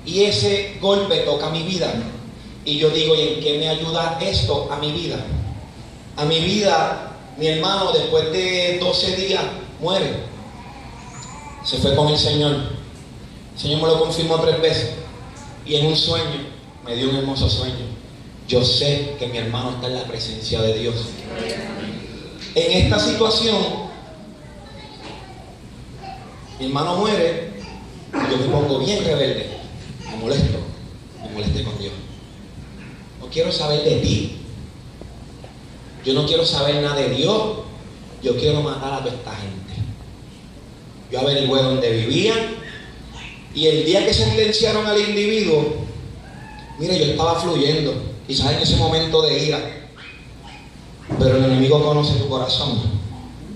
Y ese golpe toca mi vida. Y yo digo, ¿y en qué me ayuda esto a mi vida? A mi vida, mi hermano, después de 12 días, muere. Se fue con el Señor. El Señor me lo confirmó 3 veces. Y en un sueño, me dio un hermoso sueño. Yo sé que mi hermano está en la presencia de Dios. En esta situación, mi hermano muere, y yo me pongo bien rebelde. Me molesté con Dios. No quiero saber de ti. Yo no quiero saber nada de Dios. Yo quiero matar a toda esta gente. Yo averigüé dónde vivían. Y el día que sentenciaron al individuo, mire, yo estaba fluyendo. Quizás en ese momento de ira. Pero el enemigo conoce tu corazón.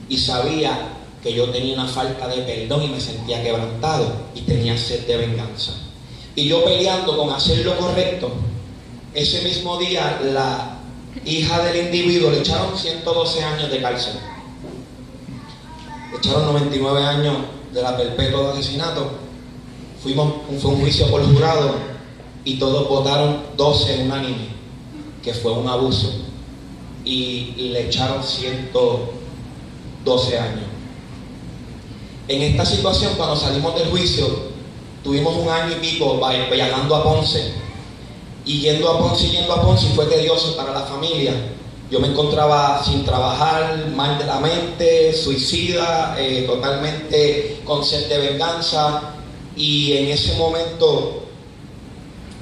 Y sabía que yo tenía una falta de perdón y me sentía quebrantado. Y tenía sed de venganza. Y yo peleando con hacer lo correcto. Ese mismo día, la hija del individuo le echaron 112 años de cárcel. Le echaron 99 años de la perpetua de asesinato. Fue un juicio por jurado y todos votaron 12 unánime, que fue un abuso. Y le echaron 112 años. En esta situación, cuando salimos del juicio, tuvimos 1 año y pico viajando a Ponce. Y yendo a Ponce, fue tedioso para la familia. Yo me encontraba sin trabajar, mal de la mente, suicida, totalmente con sed de venganza. Y en ese momento,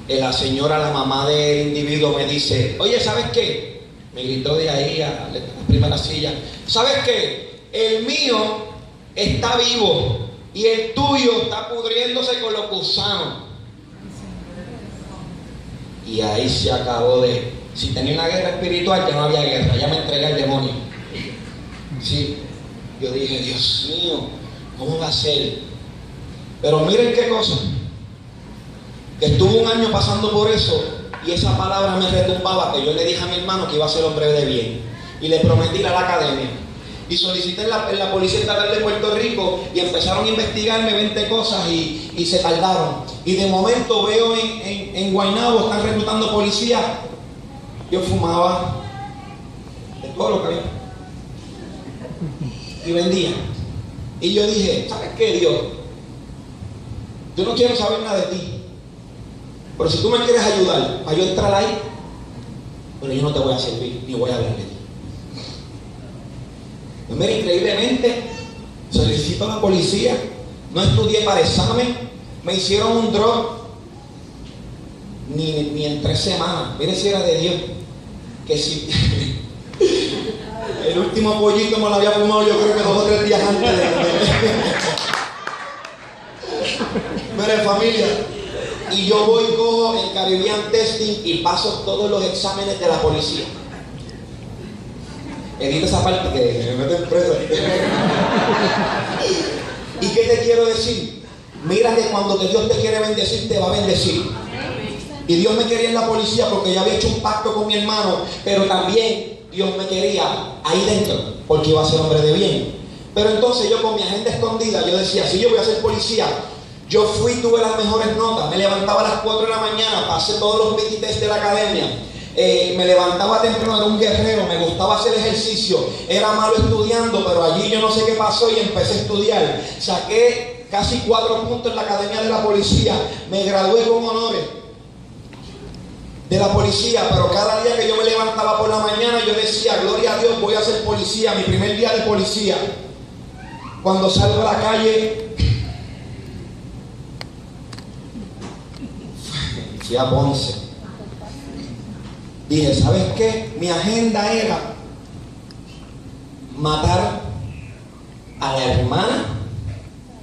la señora, la mamá del individuo, me dice, oye, ¿sabes qué? Me gritó de ahí a la primera silla: ¿sabes qué? El mío está vivo y el tuyo está pudriéndose con los gusanos. Y ahí se acabó de... Si tenía una guerra espiritual, ya no había guerra, ya me entregué al demonio. Sí, yo dije, Dios mío, ¿cómo va a ser? Pero miren qué cosa, que estuve un año pasando por eso y esa palabra me retumbaba, que yo le dije a mi hermano que iba a ser hombre de bien y le prometí ir a la academia y solicité en la Policía Estatal de Puerto Rico y empezaron a investigarme 20 cosas y se tardaron. Y de momento veo en Guaynabo están reclutando policías. Yo fumaba de todo lo que había y vendía. Y yo dije, ¿sabes qué, Dios? Yo no quiero saber nada de ti, pero si tú me quieres ayudar a yo entrar ahí, pero yo no te voy a servir ni voy a hablar de ti. Pues mira, increíblemente solicito a la policía, no estudié para examen, me hicieron un drug ni en 3 semanas. Mire si era de Dios, que si el último pollito me lo había fumado yo creo que 2 o 3 días antes de... Mire, familia, y yo voy, cojo el Caribbean Testing y paso todos los exámenes de la policía. Edita esa parte que me meto en presa. ¿Y qué te quiero decir? Mira que cuando Dios te quiere bendecir, te va a bendecir. Y Dios me quería en la policía porque yo había hecho un pacto con mi hermano, pero también Dios me quería ahí dentro porque iba a ser hombre de bien. Pero entonces yo con mi agenda escondida, yo decía, si yo voy a ser policía, yo fui, tuve las mejores notas, me levantaba a las 4 de la mañana, pasé todos los PT test de la academia, me levantaba temprano, era un guerrero, me gustaba hacer ejercicio, era malo estudiando, pero allí yo no sé qué pasó y empecé a estudiar. Saqué casi 4 puntos en la academia de la policía, me gradué con honores de la policía, pero cada día que yo me levantaba por la mañana yo decía, gloria a Dios, voy a ser policía. Mi primer día de policía, cuando salgo a la calle, fui a Ponce, dije, ¿sabes qué? Mi agenda era matar a la hermana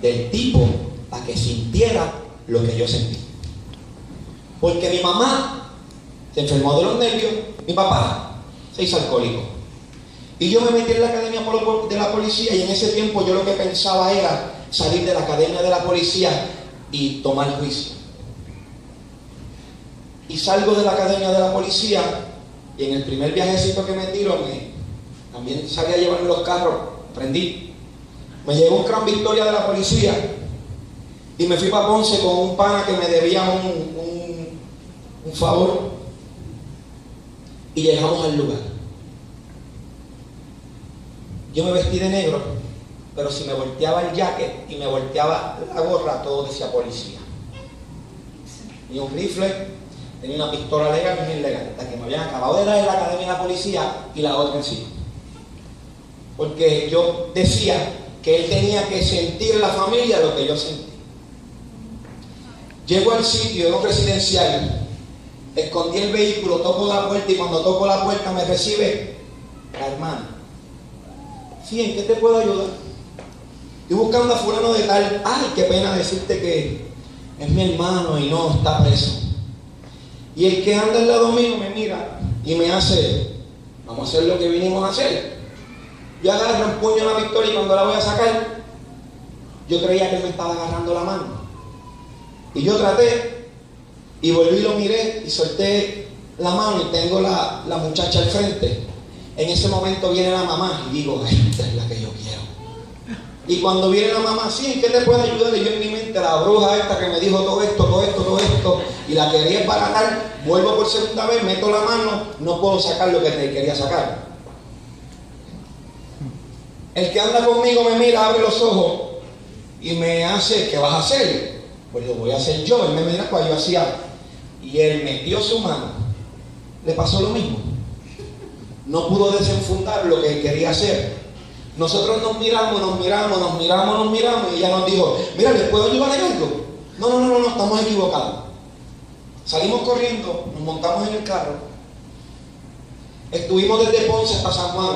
del tipo para que sintiera lo que yo sentí, porque mi mamá se enfermó de los nervios, mi papá se hizo alcohólico. Y yo me metí en la academia de la policía y en ese tiempo yo lo que pensaba era salir de la academia de la policía y tomar juicio. Y salgo de la academia de la policía y en el primer viajecito que me tiro, también salí a llevarme los carros, prendí. Me llegó un Crown Victoria de la policía y me fui para Ponce con un pana que me debía un favor. Y llegamos al lugar. Yo me vestí de negro, pero si me volteaba el jacket y me volteaba la gorra, todo decía policía. Tenía un rifle, tenía una pistola legal y una ilegal, hasta que me habían acabado de dar en la academia de la policía y la otra encima. Porque yo decía que él tenía que sentir en la familia lo que yo sentí. Llego al sitio, era un residencial. Escondí el vehículo, toco la puerta y cuando toco la puerta me recibe la hermana. Sí, ¿en qué te puedo ayudar? Estoy buscando a fulano de tal. Ay, qué pena decirte que es mi hermano y no está preso. Y el que anda al lado mío me mira y me hace, vamos a hacer lo que vinimos a hacer. Yo agarro, empuño la pistola y cuando la voy a sacar, yo creía que él me estaba agarrando la mano. Y yo traté y volví y lo miré y solté la mano y tengo la muchacha al frente. En ese momento viene la mamá y digo, esta es la que yo quiero. Y cuando viene la mamá, sí, ¿en qué te puedo ayudar? Y yo en mi mente, la bruja esta que me dijo todo esto, y la quería embaratar, vuelvo por segunda vez, meto la mano, no puedo sacar lo que te quería sacar. El que anda conmigo me mira, abre los ojos y me hace, ¿qué vas a hacer? Pues lo voy a hacer yo. Él me mira cuando yo hacía, y él metió su mano. Le pasó lo mismo. No pudo desenfundar lo que él quería hacer. Nosotros nos miramos y ella nos dijo, mira, ¿les puedo ayudar en algo? No, estamos equivocados. Salimos corriendo, nos montamos en el carro Estuvimos desde Ponce hasta San Juan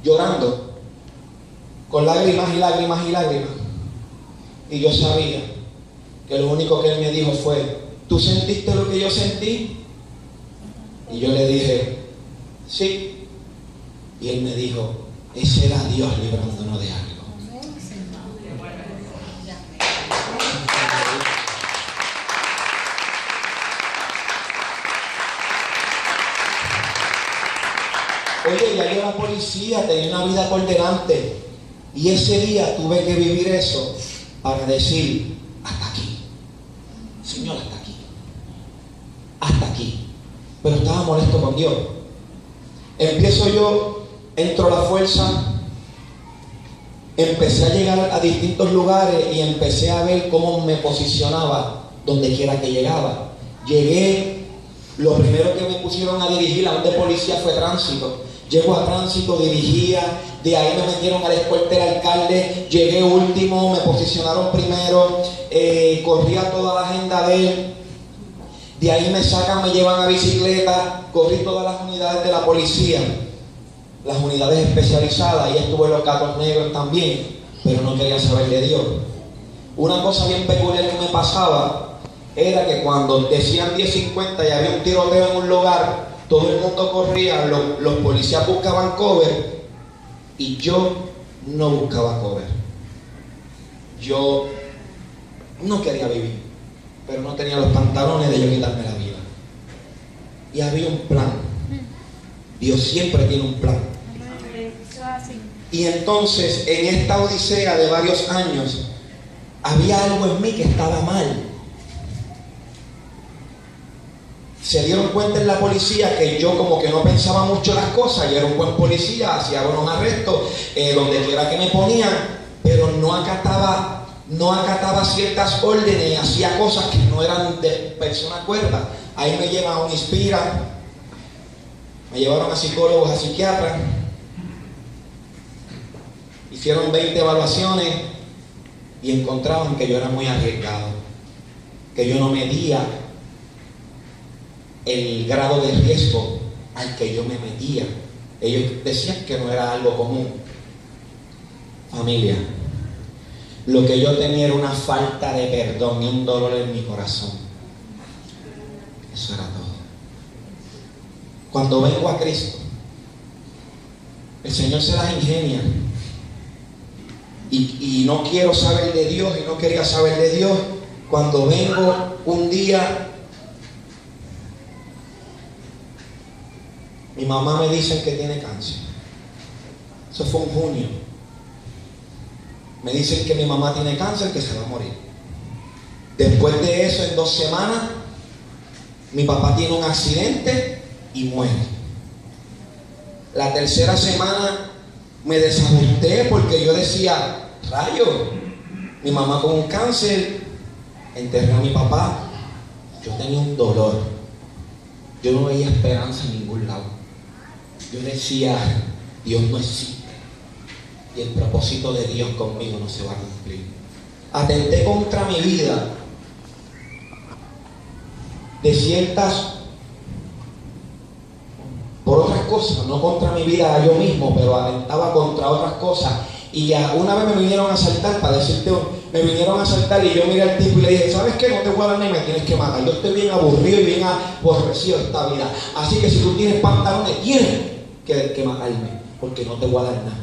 llorando, con lágrimas y lágrimas y lágrimas. Y yo sabía que lo único que él me dijo fue: ¿tú sentiste lo que yo sentí? Y yo le dije: sí. Y él me dijo: ese era Dios librándonos de algo. Oye, ya yo era policía, tenía una vida por delante. Y ese día tuve que vivir eso para decir: hasta aquí. Señor, hasta aquí. Hasta aquí. Pero estaba molesto con Dios. Empiezo yo, entro a la fuerza, empecé a llegar a distintos lugares y empecé a ver cómo me posicionaba donde quiera que llegaba. Llegué, lo primero que me pusieron a dirigir a un de policía fue tránsito. Llego a tránsito, dirigía, de ahí me metieron a la escolta del alcalde, llegué último, me posicionaron primero, corría toda la agenda de él. De ahí me sacan, me llevan a bicicleta, corrí todas las unidades de la policía, las unidades especializadas, y estuve en los gatos negros también, pero no quería saber de Dios. Una cosa bien peculiar que me pasaba era que cuando decían 10:50 y había un tiroteo en un lugar, todo el mundo corría, los policías buscaban cover y yo no buscaba cover. Yo no quería vivir, pero no tenía los pantalones de yo quitarme la vida. Y había un plan. Dios siempre tiene un plan. Y entonces, en esta odisea de varios años, había algo en mí que estaba mal. Se dieron cuenta en la policía que yo como que no pensaba mucho las cosas. Yo era un buen policía, hacía buenos arrestos, donde quiera que me ponían, pero no acataba ciertas órdenes, hacía cosas que no eran de persona cuerda. Ahí me llevan a un Inspira, me llevaron a psicólogos, a psiquiatras, hicieron 20 evaluaciones y encontraban que yo era muy arriesgado, que yo no medía el grado de riesgo al que yo me metía. Ellos decían que no era algo común. Familia, lo que yo tenía era una falta de perdón y un dolor en mi corazón. Eso era todo. Cuando vengo a Cristo, el Señor se las ingenia. Y no quiero saber de Dios, y no quería saber de Dios. Cuando vengo un día, mi mamá me dice que tiene cáncer. Eso fue en junio. Me dicen que mi mamá tiene cáncer, que se va a morir. Después de eso, en 2 semanas, mi papá tiene un accidente y muere. La tercera semana me desajusté porque yo decía: rayo, mi mamá con un cáncer, enterré a mi papá. Yo tenía un dolor. Yo no veía esperanza en ningún lado. Yo decía: Dios no existe y el propósito de Dios conmigo no se va a cumplir. Atenté contra mi vida de ciertas, por otras cosas, no contra mi vida yo mismo, pero atentaba contra otras cosas. Y una vez me vinieron a asaltar, para decirte, me vinieron a asaltar y yo miré al tipo y le dije: ¿sabes qué? No te voy a dar ni me tienes que matar. Yo estoy bien aburrido y bien aborrecido de esta vida. Así que si tú tienes pantalones, tienes que matarme, porque no te voy a dar nada.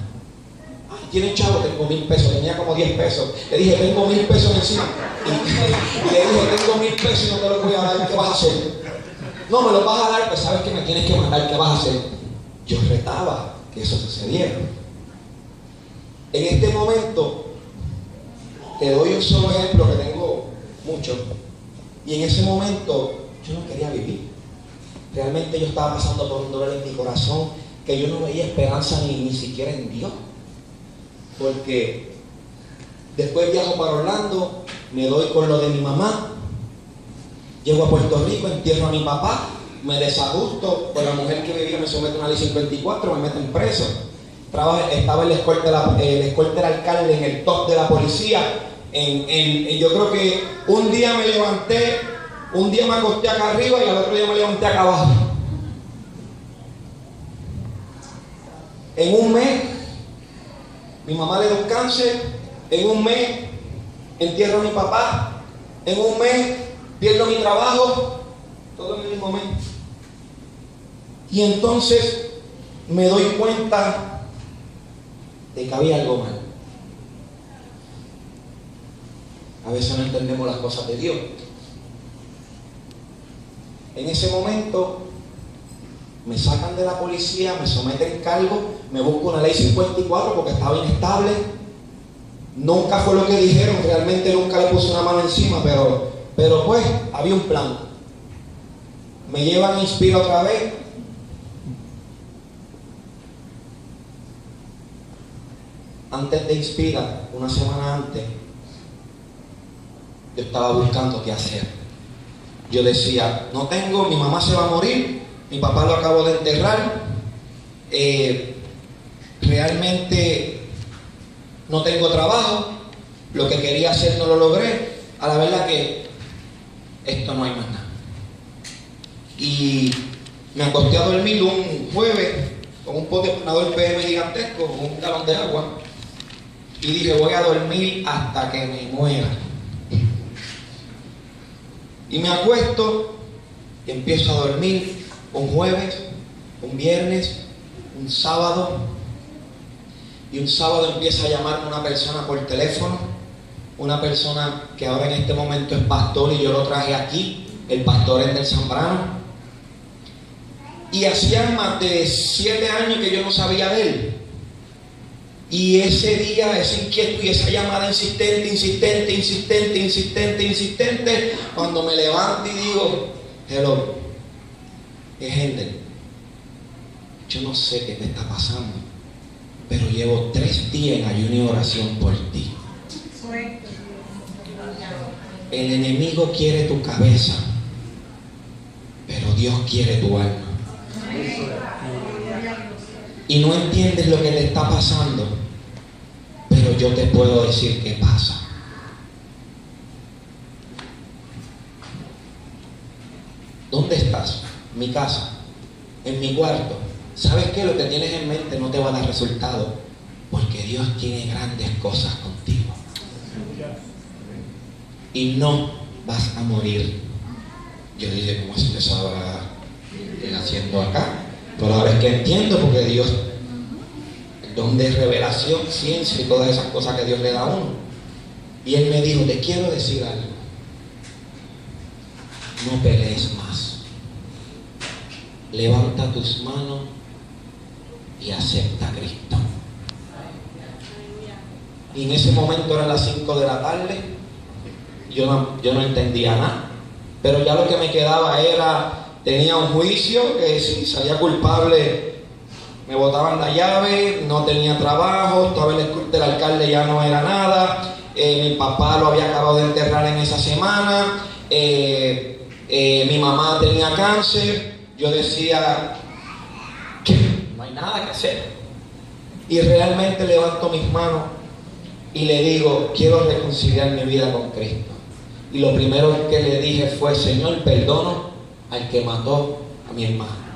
Ay, ¿tienes chavo? Tengo 1,000 pesos. Tenía como 10 pesos. Le dije: tengo 1,000 pesos encima. Y le dije: tengo 1,000 pesos y no te los voy a dar. ¿Qué vas a hacer? No, me los vas a dar, pues sabes que me tienes que matar. ¿Qué vas a hacer? Yo retaba que eso sucediera. En este momento, te doy un solo ejemplo, que tengo mucho. Y en ese momento, yo no quería vivir. Realmente yo estaba pasando por un dolor en mi corazón, que yo no veía esperanza ni siquiera en Dios. Porque después viajo para Orlando, me doy con lo de mi mamá, llego a Puerto Rico, entierro a mi papá, me desajusto, con la mujer que vivía me somete a una ley 54, me meten preso. Estaba en la escolta del alcalde, en el top de la policía. Yo creo que un día me levanté, un día me acosté acá arriba y al otro día me levanté acá abajo. En un mes, mi mamá le dio un cáncer. En un mes, entierro a mi papá. En un mes, pierdo mi trabajo. Todo en el mismo mes. Y entonces me doy cuenta de que había algo mal. A veces no entendemos las cosas de Dios. En ese momento me sacan de la policía, me someten cargo, me busco una ley 54 porque estaba inestable. Nunca fue lo que dijeron, realmente nunca le puse una mano encima, pero pues había un plan. Me llevan a Inspira otra vez. Antes de Inspira, una semana antes, yo estaba buscando qué hacer. Yo decía, no tengo, mi mamá se va a morir, mi papá lo acabo de enterrar, realmente no tengo trabajo, lo que quería hacer no lo logré, a la verdad que esto no hay más nada. Y me acosté a dormir un jueves con un pote de ponador PM gigantesco, con un galón de agua, y dije, voy a dormir hasta que me muera. Y me acuesto y empiezo a dormir un jueves, un viernes, un sábado. Y un sábado empieza a llamarme una persona por teléfono, una persona que ahora en este momento es pastor y yo lo traje aquí, el pastor es del Zambrano. Y hacía más de 7 años que yo no sabía de él. Y ese día, esa inquietud y esa llamada insistente, cuando me levanto y digo, hello, es Hendel. Yo no sé qué te está pasando, pero llevo 3 días en ayuno y oración por ti. El enemigo quiere tu cabeza, pero Dios quiere tu alma. Y no entiendes lo que te está pasando, pero yo te puedo decir qué pasa. ¿Dónde estás? Mi casa, en mi cuarto. ¿Sabes qué? Lo que tienes en mente no te va a dar resultado, porque Dios tiene grandes cosas contigo. Y no vas a morir. Yo dije, ¿cómo así te estaba haciendo acá? Pero ahora es que entiendo, porque Dios, el don de revelación, ciencia y todas esas cosas que Dios le da a uno. Y Él me dijo, te quiero decir algo. No pelees más. Levanta tus manos y acepta a Cristo. Y en ese momento eran las 5 de la tarde. Yo no entendía nada. Pero ya lo que me quedaba era, tenía un juicio que si salía culpable me botaban la llave, no tenía trabajo, estaba el escort del alcalde, ya no era nada, mi papá lo había acabado de enterrar en esa semana, mi mamá tenía cáncer. Yo decía que no hay nada que hacer. Y realmente levanto mis manos y le digo, quiero reconciliar mi vida con Cristo. Y lo primero que le dije fue, Señor, perdono al que mató a mi hermano.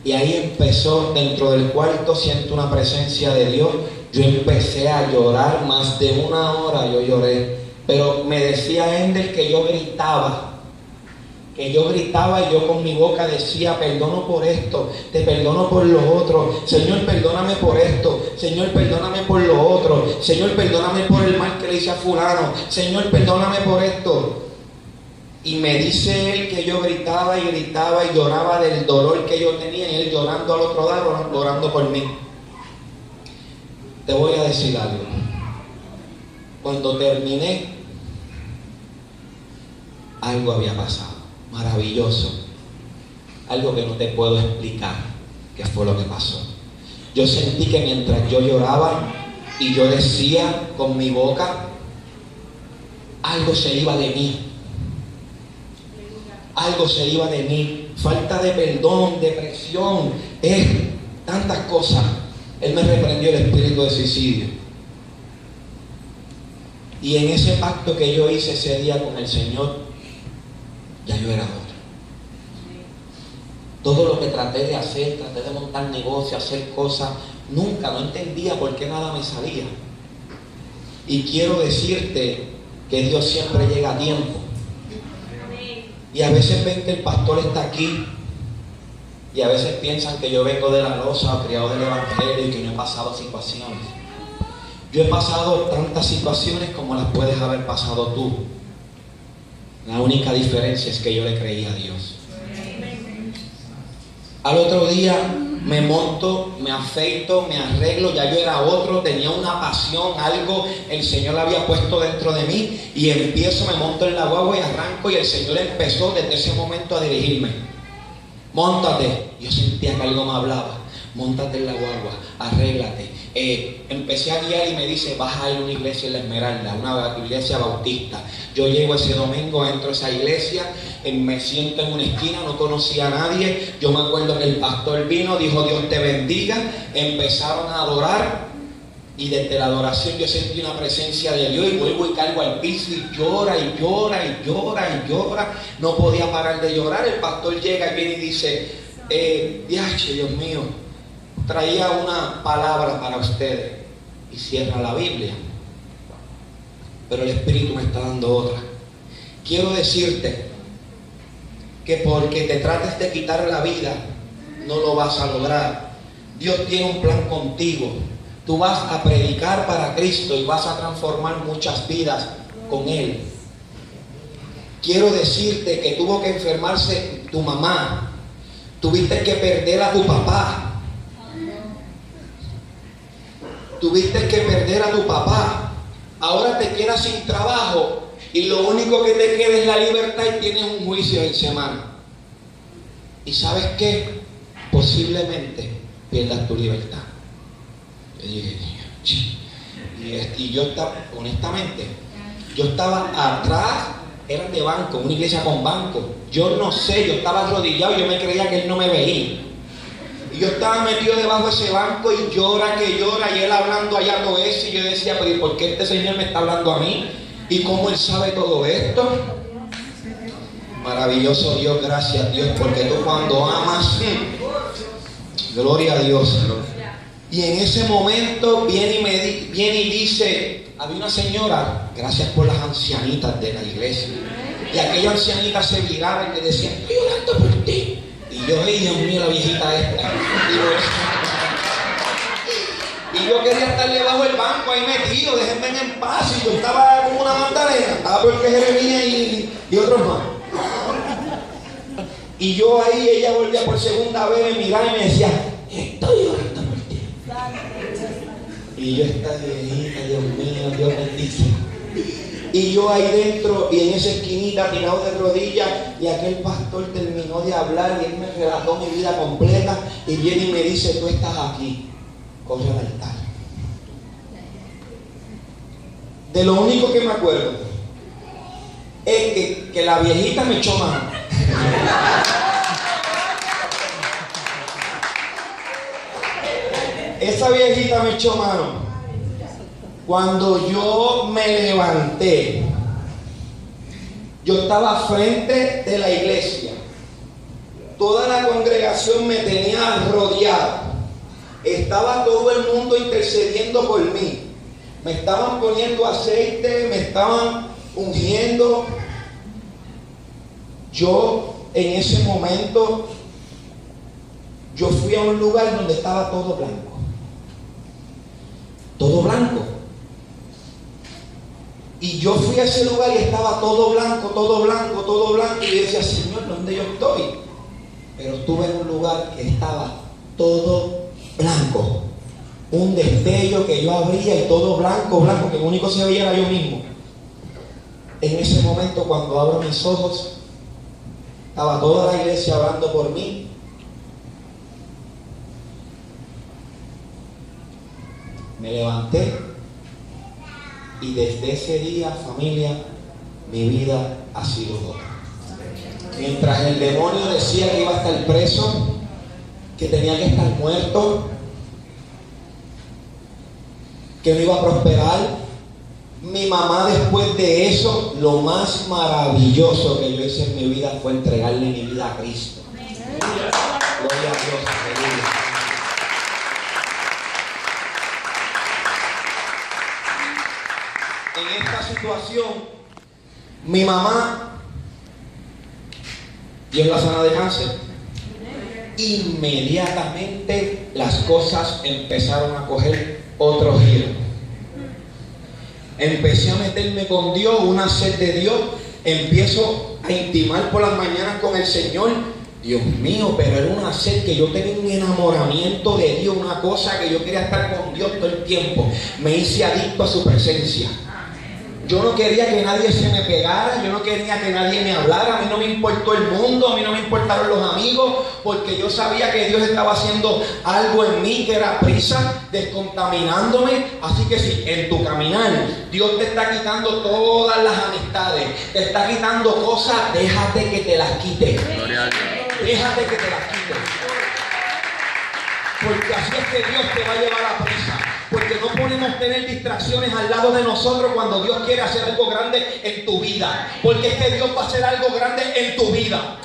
Y ahí empezó, dentro del cuarto siento una presencia de Dios. Yo empecé a llorar, más de 1 hora yo lloré. Pero me decía Ender que yo gritaba y yo con mi boca decía, perdono por esto, te perdono por lo otro, Señor, perdóname por esto, Señor, perdóname por lo otro, Señor, perdóname por el mal que le hice a fulano, Señor, perdóname por esto. Y me dice él que yo gritaba y lloraba del dolor que yo tenía, y él llorando al otro lado, orando por mí. Te voy a decir algo. Cuando terminé, algo había pasado maravilloso, algo que no te puedo explicar qué fue lo que pasó. Yo sentí que mientras yo lloraba y yo decía con mi boca, algo se iba de mí, algo se iba de mí, falta de perdón, depresión, tantas cosas. Él me reprendió el espíritu de suicidio. Y en ese pacto que yo hice ese día con el Señor, ya yo era otro. Todo lo que traté de montar negocio, hacer cosas, no entendía por qué nada me salía. Y quiero decirte que Dios siempre llega a tiempo. Y a veces ven que el pastor está aquí, y a veces piensan que yo vengo de la loza o criado del evangelio y que no he pasado situaciones. Yo he pasado tantas situaciones como las puedes haber pasado tú. La única diferencia es que yo le creí a Dios. Al otro día me monto, me afeito, me arreglo, ya yo era otro, tenía una pasión, algo el Señor había puesto dentro de mí, y empiezo, me monto en la guagua y arranco, y el Señor empezó desde ese momento a dirigirme. Móntate. Yo sentía que algo me hablaba. Móntate en la guagua, arréglate. Empecé a guiar y me dice, vas a ir a una iglesia en La Esmeralda, una iglesia bautista. Yo llego ese domingo, entro a esa iglesia, me siento en una esquina, no conocía a nadie. Yo me acuerdo que el pastor vino, dijo Dios te bendiga, empezaron a adorar, y desde la adoración yo sentí una presencia de Dios, y vuelvo y caigo al piso y llora y llora y llora y llora. No podía parar de llorar. El pastor llega y viene y dice, Dios mío, traía una palabra para ustedes, y cierra la Biblia, pero el Espíritu me está dando otra. Quiero decirte que porque te trates de quitar la vida no lo vas a lograr. Dios tiene un plan contigo. Tú vas a predicar para Cristo y vas a transformar muchas vidas con Él. Quiero decirte que tuvo que enfermarse tu mamá, tuviste que perder a tu papá, tuviste que perder a tu papá, ahora te quedas sin trabajo y lo único que te queda es la libertad y tienes un juicio en semana. ¿Y sabes qué? Posiblemente pierdas tu libertad. Y yo estaba, honestamente, yo estaba atrás, eran de banco, una iglesia con banco. Yo no sé, yo estaba arrodillado y yo me creía que él no me veía. Y yo estaba metido debajo de ese banco y llora, y él hablando allá todo eso. Y yo decía, pero ¿y por qué este Señor me está hablando a mí? ¿Y cómo Él sabe todo esto? Maravilloso Dios, gracias Dios, porque tú cuando amas, gloria a Dios. Y en ese momento viene y dice, había una señora, gracias por las ancianitas de la iglesia. Y aquella ancianita se viraba y le decía, estoy orando por ti. Y yo, ay Dios mío, la viejita esta. Y yo quería estar debajo del banco ahí metido, déjenme en paz. Y yo estaba como una magdalena, estaba porque Jeremías y otros más. Y yo ahí, ella volvía por segunda vez, me miraba y me decía, estoy orando por ti. Y yo, esta viejita, Dios mío, Dios bendice. Y yo ahí dentro y en esa esquinita tirado de rodillas, y aquel pastor terminó de hablar y él me relató mi vida completa y viene y me dice, tú estás aquí, corre al altar. De lo único que me acuerdo es que la viejita me echó mano. Esa viejita me echó mano. Cuando yo me levanté, yo estaba frente de la iglesia. Toda la congregación me tenía rodeado. Estaba todo el mundo intercediendo por mí. Me estaban poniendo aceite, me estaban ungiendo. Yo en ese momento, yo fui a un lugar donde estaba todo blanco. Todo blanco. Y yo fui a ese lugar y estaba todo blanco, todo blanco, todo blanco. Y yo decía, Señor, ¿dónde yo estoy? Pero estuve en un lugar que estaba todo blanco. Un destello que yo abría y todo blanco, blanco, que lo único que se veía era yo mismo. En ese momento, cuando abro mis ojos, estaba toda la iglesia orando por mí. Me levanté. Y desde ese día, familia, mi vida ha sido otra. Mientras el demonio decía que iba a estar preso, que tenía que estar muerto, que no iba a prosperar, mi mamá después de eso, lo más maravilloso que yo hice en mi vida fue entregarle mi vida a Cristo. Gloria a Dios, aleluya. En esta situación, mi mamá, Dios la sana de cáncer, inmediatamente las cosas empezaron a coger otro giro. Empecé a meterme con Dios, una sed de Dios, empiezo a intimar por las mañanas con el Señor. Dios mío, pero era una sed que yo tenía, un enamoramiento de Dios, una cosa que yo quería estar con Dios todo el tiempo. Me hice adicto a su presencia. Yo no quería que nadie se me pegara, yo no quería que nadie me hablara, a mí no me importó el mundo, a mí no me importaron los amigos, porque yo sabía que Dios estaba haciendo algo en mí que era prisa, descontaminándome. Así que si en tu caminar Dios te está quitando todas las amistades, te está quitando cosas, déjate que te las quite. Déjate que te las quite. Porque así es que Dios te va a llevar a prisa. Porque no podemos tener distracciones al lado de nosotros cuando Dios quiere hacer algo grande en tu vida. Porque es que Dios va a hacer algo grande en tu vida.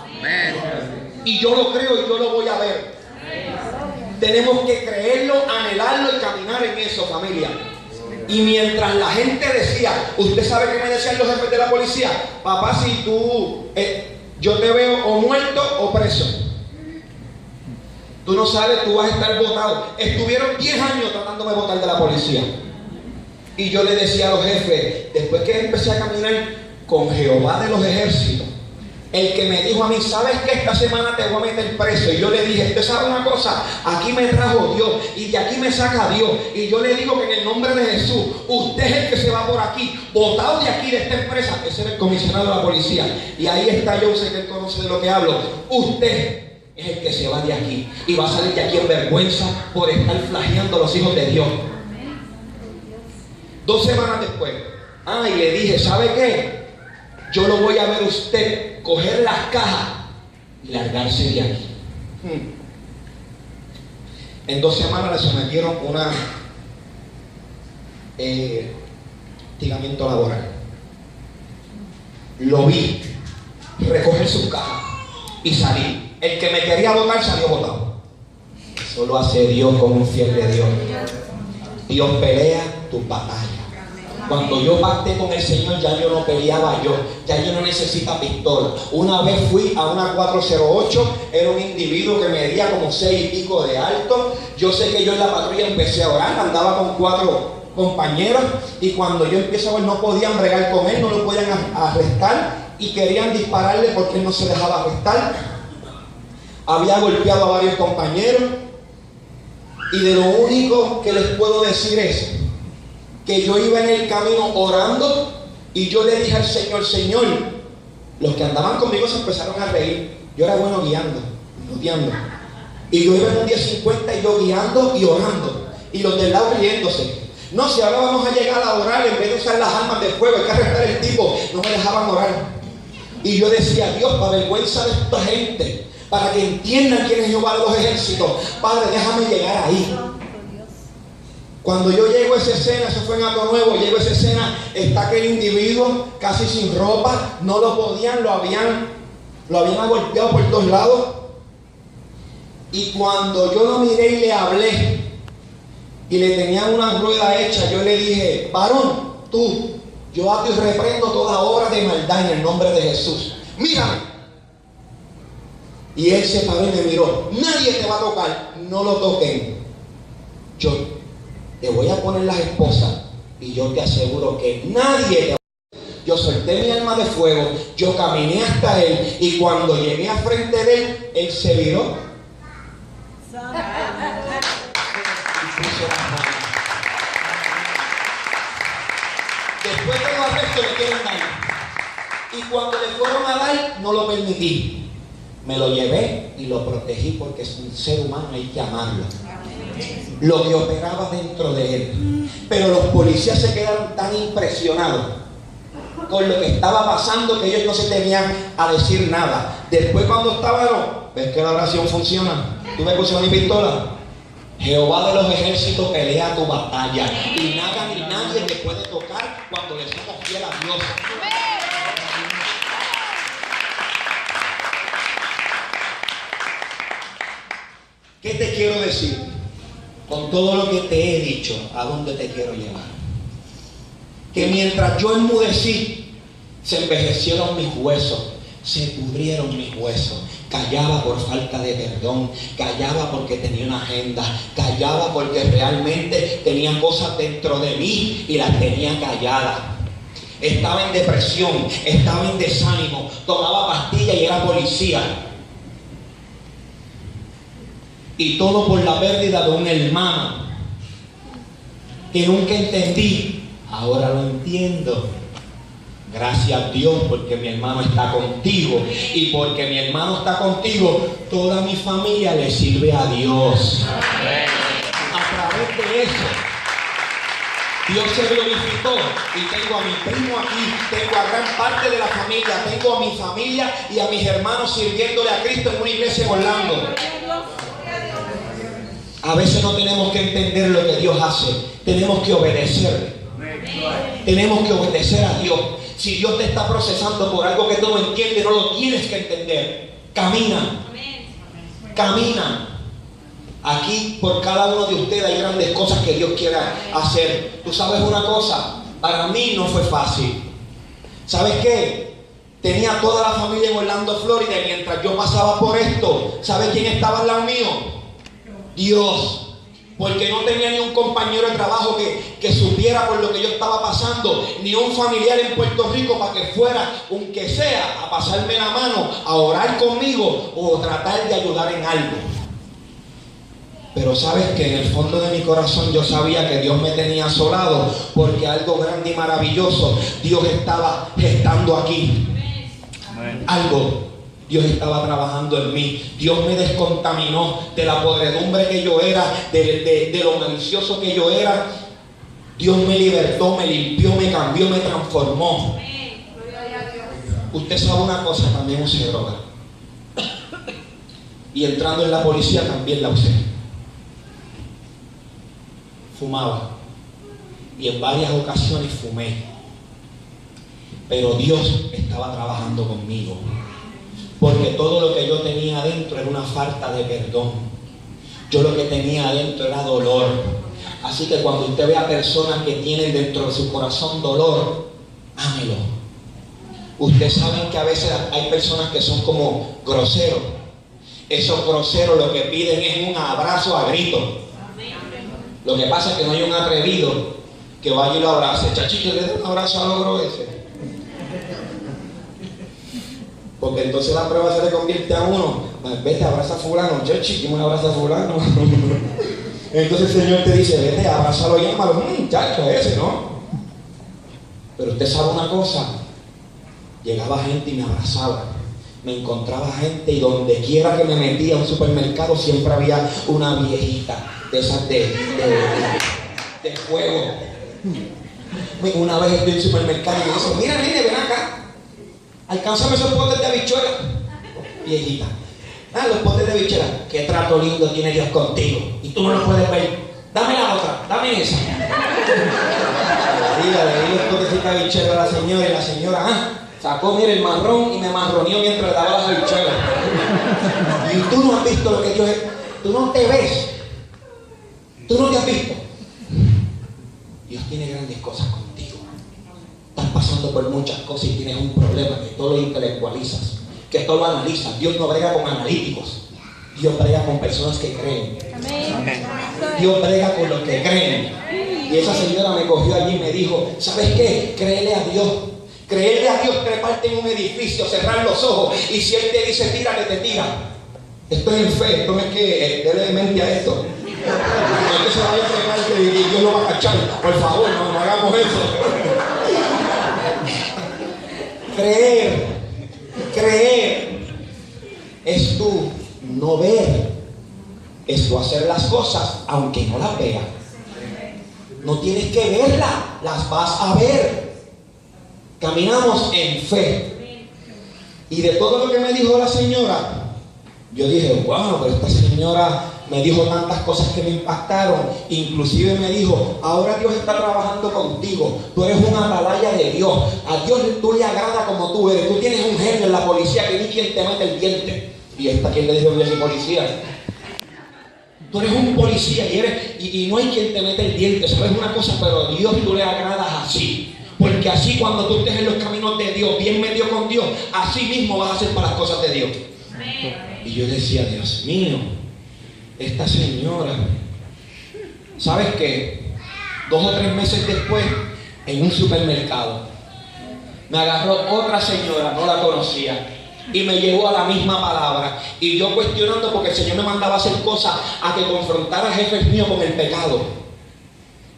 Y yo lo creo y yo lo voy a ver. Tenemos que creerlo, anhelarlo y caminar en eso, familia. Y mientras la gente decía, usted sabe qué me decían los jefes de la policía: papá, si tú, yo te veo o muerto o preso. Tú no sabes, tú vas a estar botado. Estuvieron 10 años tratándome de botar de la policía. Y yo le decía a los jefes, después que empecé a caminar con Jehová de los ejércitos, el que me dijo a mí, ¿sabes qué? Esta semana te voy a meter preso. Y yo le dije, ¿usted sabe una cosa? Aquí me trajo Dios y de aquí me saca Dios. Y yo le digo que en el nombre de Jesús, usted es el que se va por aquí, botado de aquí, de esta empresa. Ese era el comisionado de la policía. Y ahí está, yo sé que él conoce de lo que hablo. Usted es el que se va de aquí y va a salir de aquí en vergüenza por estar flageando a los hijos de Dios. 2 semanas después, y le dije, ¿sabe qué? Yo lo voy a ver usted coger las cajas y largarse de aquí. En 2 semanas le sometieron una hostigamiento laboral. Lo vi recoger sus cajas y salir. El que me quería votar salió votado. Eso lo hace Dios como un fiel de Dios. Dios pelea tus batallas. Cuando yo pacté con el Señor, ya yo no peleaba yo, ya yo no necesito pistola. Una vez fui a una 408, era un individuo que medía como 6 y pico de alto. Yo sé que yo en la patrulla empecé a orar, andaba con 4 compañeros, y cuando yo empiezo a ver, no podían bregar con él, no lo podían arrestar, y querían dispararle porque él no se dejaba arrestar. Había golpeado a varios compañeros, y de lo único que les puedo decir es que yo iba en el camino orando, y yo le dije al Señor, Señor, los que andaban conmigo se empezaron a reír. Yo era bueno guiando, y yo iba en un 1050 y yo guiando y orando, y los del lado riéndose. No, si ahora vamos a llegar a orar, en vez de usar las armas de fuego, hay que arrestar el tipo. No me dejaban orar. Y yo decía, Dios, para vergüenza de esta gente, para que entiendan quién es Jehová de los ejércitos, Padre, déjame llegar ahí. Cuando yo llego a esa escena, eso fue en Ato Nuevo, llego a esa escena, está aquel individuo casi sin ropa, no lo podían, lo habían golpeado por todos lados. Y cuando yo lo miré y le hablé, y le tenían una rueda hecha, yo le dije, varón, tú, yo ato y reprendo toda obra de maldad en el nombre de Jesús. Mírame. Y él se paró y me miró. Nadie te va a tocar, no lo toquen. Yo te voy a poner las esposas y yo te aseguro que nadie te va a tocar. Yo solté mi arma de fuego, yo caminé hasta él, y cuando llegué a frente de él, él se viró y puso las manos. Después de los arrestos le quieren dar, y cuando le fueron a dar, no lo permití. Me lo llevé y lo protegí, porque es un ser humano, hay que amarlo. Lo que operaba dentro de él. Pero los policías se quedaron tan impresionados con lo que estaba pasando que ellos no se tenían a decir nada. Después, cuando estaba, ¿ves que la oración funciona? ¿Tú me pusiste mi pistola? Jehová de los ejércitos pelea tu batalla, y nada ni nadie te puede tocar cuando le somos fiel a Dios. ¿Qué te quiero decir? Con todo lo que te he dicho, ¿a dónde te quiero llevar? Que mientras yo enmudecí, se envejecieron mis huesos, se pudrieron mis huesos. Callaba por falta de perdón, callaba porque tenía una agenda, callaba porque realmente tenía cosas dentro de mí y las tenía calladas. Estaba en depresión, estaba en desánimo, tomaba pastillas y era policía. Y todo por la pérdida de un hermano que nunca entendí. Ahora lo entiendo. Gracias a Dios porque mi hermano está contigo. Y porque mi hermano está contigo, toda mi familia le sirve a Dios. A través de eso, Dios se glorificó. Y tengo a mi primo aquí, tengo a gran parte de la familia, tengo a mi familia y a mis hermanos sirviéndole a Cristo en una iglesia en Orlando. A veces no tenemos que entender lo que Dios hace, tenemos que obedecerle. Tenemos que obedecer a Dios. Si Dios te está procesando por algo que tú no entiendes, no lo tienes que entender. Camina. Camina. Aquí por cada uno de ustedes hay grandes cosas que Dios quiera hacer. Tú sabes una cosa, para mí no fue fácil. ¿Sabes qué? Tenía toda la familia en Orlando, Florida, y mientras yo pasaba por esto, ¿sabes quién estaba al lado mío? Dios. Porque no tenía ni un compañero de trabajo que supiera por lo que yo estaba pasando, ni un familiar en Puerto Rico para que fuera, aunque sea, a pasarme la mano, a orar conmigo o tratar de ayudar en algo. Pero sabes que en el fondo de mi corazón yo sabía que Dios me tenía asolado, porque algo grande y maravilloso Dios estaba gestando aquí. Algo Dios estaba trabajando en mí. Dios me descontaminó de la podredumbre que yo era, de lo malicioso que yo era. Dios me libertó, me limpió, me cambió, me transformó. Usted sabe una cosa, también usé droga. Y entrando en la policía también la usé. Fumaba. Y en varias ocasiones fumé. Pero Dios estaba trabajando conmigo. Porque todo lo que yo tenía adentro era una falta de perdón. Yo lo que tenía adentro era dolor. Así que cuando usted ve a personas que tienen dentro de su corazón dolor, ámelo. Ustedes saben que a veces hay personas que son como groseros. Esos groseros lo que piden es un abrazo a grito. Lo que pasa es que no hay un atrevido que vaya y lo abrace. Chachito, le dé un abrazo al ogro ese. Porque entonces la prueba se le convierte a uno. Vete, abraza a fulano. Yo chiquimo, abraza a fulano. Entonces el Señor te dice, vete, abrázalo, llámalo. Chacho, ese, ¿no? Pero usted sabe una cosa. Llegaba gente y me abrazaba. Me encontraba gente y donde quiera que me metía a un supermercado siempre había una viejita de esas de fuego. Una vez estoy en el supermercado y me dice, mira nene, ven acá. Alcánzame esos potes de habichuela. Viejita. Los potes de habichuela. Qué trato lindo tiene Dios contigo. Y tú no lo puedes ver. Dame la otra, dame esa. Le di los potecitos de habichuela a la señora y la señora, sacó, mire, el marrón y me marroneó mientras le daba las habichuelas. Y tú no has visto lo que Dios es. Tú no te ves. Tú no te has visto. Dios tiene grandes cosas contigo. Estás pasando por muchas cosas y tienes un problema que todo lo intelectualizas, que todo lo analizas. Dios no brega con analíticos. Dios brega con personas que creen. Dios brega con los que creen. Y esa señora me cogió allí y me dijo, ¿sabes qué? Créele a Dios. Creerle a Dios, treparte en un edificio, cerrar los ojos, y si Él te dice tírate, te tira. Esto es en fe, esto no es que déle mente a esto. No es que se vaya a fregar y Dios lo va a cachar. Por favor, no hagamos eso. Creer es tú no ver, es tú hacer las cosas aunque no las veas. No tienes que verlas, las vas a ver. Caminamos en fe. Y de todo lo que me dijo la señora, yo dije, wow, pero esta señora me dijo tantas cosas que me impactaron. Inclusive me dijo, ahora Dios está trabajando contigo. Tú eres una atalaya de Dios. A Dios tú le agrada como tú eres. Tú tienes un genio en la policía que ni quien te mete el diente. Y esta quien le dijo, yo soy policía. Tú eres un policía y no hay quien te mete el diente, ¿sabes una cosa? Pero a Dios tú le agradas así. Porque así cuando tú estés en los caminos de Dios, bien metido con Dios, así mismo vas a hacer para las cosas de Dios. Y yo decía, Dios mío, esta señora, ¿sabes qué? 2 o 3 meses después, en un supermercado, me agarró otra señora, no la conocía, y me llevó a la misma palabra. Y yo cuestionando porque el Señor me mandaba a hacer cosas, a que confrontara a jefes míos con el pecado.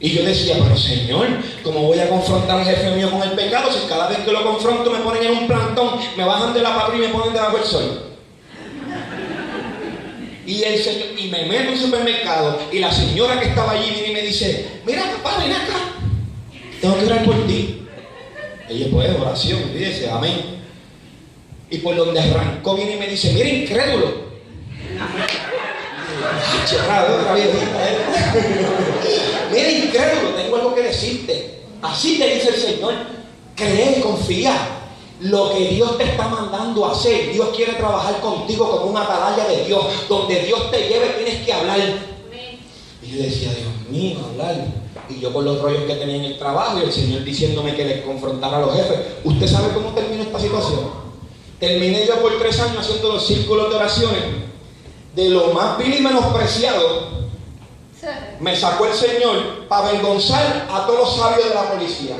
Y yo decía, pero Señor, ¿cómo voy a confrontar al jefe mío con el pecado si cada vez que lo confronto me ponen en un plantón, me bajan de la patrulla y me ponen debajo del sol? Y el Señor, y me meto en un supermercado y la señora que estaba allí viene y me dice, mira papá, ven acá, tengo que orar por ti. Ella pues, oración, y dice, amén. Y por donde arrancó viene y me dice, mira incrédulo. Mira incrédulo, tengo algo que decirte. Así te dice el Señor, cree, confía. Lo que Dios te está mandando a hacer, Dios quiere trabajar contigo como una atalaya de Dios. Donde Dios te lleve tienes que hablar. Y yo decía, Dios mío, hablar. Y yo con los rollos que tenía en el trabajo y el Señor diciéndome que les confrontara a los jefes. ¿Usted sabe cómo terminó esta situación? Terminé yo por 3 años haciendo los círculos de oraciones de lo más vil y menospreciado. Me sacó el Señor para avergonzar a todos los sabios de la policía.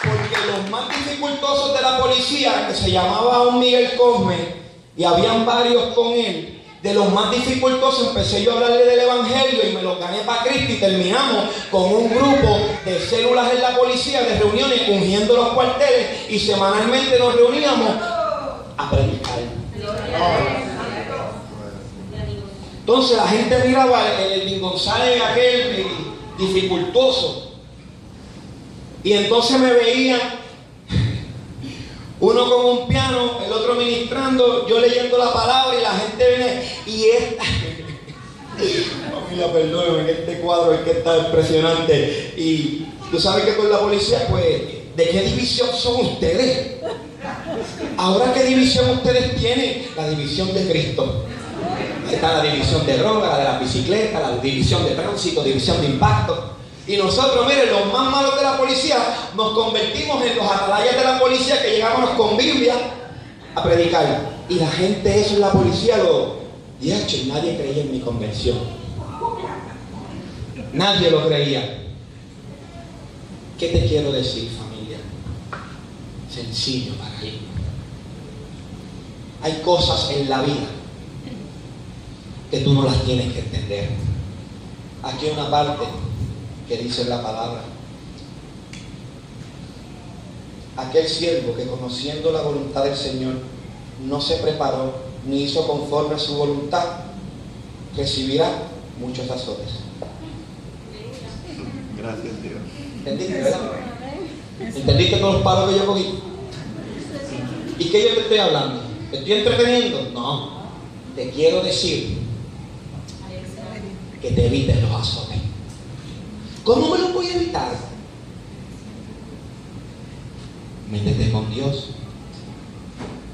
Porque los más dificultosos de la policía, que se llamaba un Miguel Cosme, y habían varios con él, de los más dificultosos empecé yo a hablarle del Evangelio y me lo gané para Cristo y terminamos con un grupo de células en la policía, de reuniones, ungiendo los cuarteles, y semanalmente nos reuníamos a predicar. Entonces la gente miraba el Elvin González aquel dificultoso, y entonces me veían uno con un piano, el otro ministrando, yo leyendo la palabra y la gente viene y esta familia, perdóneme que este cuadro es que está impresionante. Y tú sabes que con la policía, pues, ¿de qué división son ustedes? Ahora, ¿qué división ustedes tienen? La división de Cristo. Está la división de droga, la de la bicicleta, la división de tránsito, división de impacto. Y nosotros, miren, los más malos de la policía, nos convertimos en los atalayas de la policía que llegábamos con Biblia a predicar. Y la gente, eso en la policía, nadie creía en mi convención. Nadie lo creía. ¿Qué te quiero decir, familia? Sencillo para ir. Hay cosas en la vida que tú no las tienes que entender. Aquí hay una parte que dice la palabra. Aquel siervo que conociendo la voluntad del Señor no se preparó ni hizo conforme a su voluntad, recibirá muchos azotes. Gracias, Dios. ¿Entendiste, verdad? ¿Entendiste todos los palos que yo cogí? ¿Y qué yo te estoy hablando? ¿Te estoy entreteniendo? No. Te quiero decir que te evites los azotes. ¿Cómo me lo voy a evitar? Métete con Dios.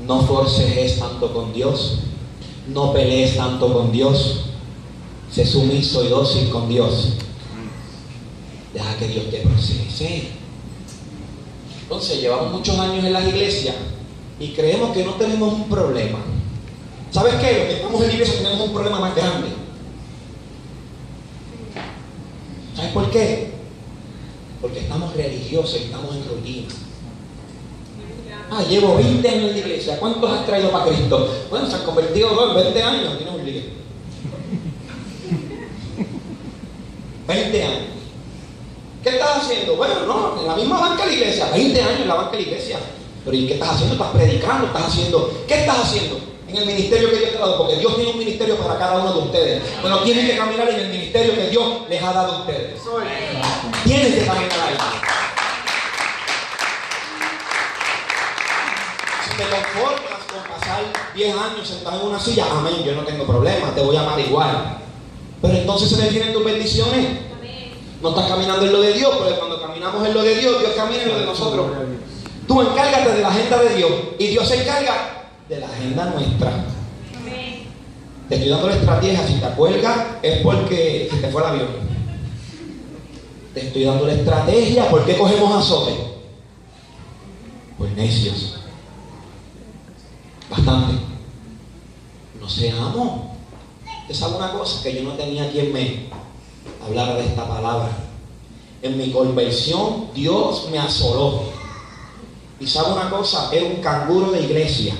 No forcejes tanto con Dios. No pelees tanto con Dios. Sé sumiso y dócil con Dios. Deja que Dios te procese. Entonces, llevamos muchos años en las iglesias y creemos que no tenemos un problema. ¿Sabes qué? Los que estamos en la iglesia tenemos un problema más grande. ¿Sabes por qué? Porque estamos religiosos y estamos en rutina. Llevo 20 años en la iglesia. ¿Cuántos has traído para Cristo? Bueno, se han convertido en 20 años. Aquí no me olvides. 20 años. ¿Qué estás haciendo? Bueno, no, en la misma banca de la iglesia. 20 años en la banca de la iglesia. Pero ¿y qué estás haciendo? ¿Estás predicando? ¿Estás haciendo? ¿Qué estás haciendo? En el ministerio que Dios te ha dado, porque Dios tiene un ministerio para cada uno de ustedes. Pero tienen que caminar en el ministerio que Dios les ha dado a ustedes. Tienes que caminar ahí. Si te conformas con pasar 10 años sentado en una silla, amén, yo no tengo problema, te voy a amar igual. Pero entonces se detienen tus bendiciones. No estás caminando en lo de Dios, porque cuando caminamos en lo de Dios, Dios camina en lo de nosotros. Tú encárgate de la agenda de Dios y Dios se encarga de la agenda nuestra. Te estoy dando la estrategia. Si te acuerdas es porque se te fue el avión. Te estoy dando la estrategia. ¿Por qué cogemos azote? Pues necios. Bastante. No seamos. ¿Usted sabe una cosa? Que yo no tenía quien me hablara de esta palabra. En mi conversión Dios me asoló. Y sabe una cosa, era un canguro de iglesia.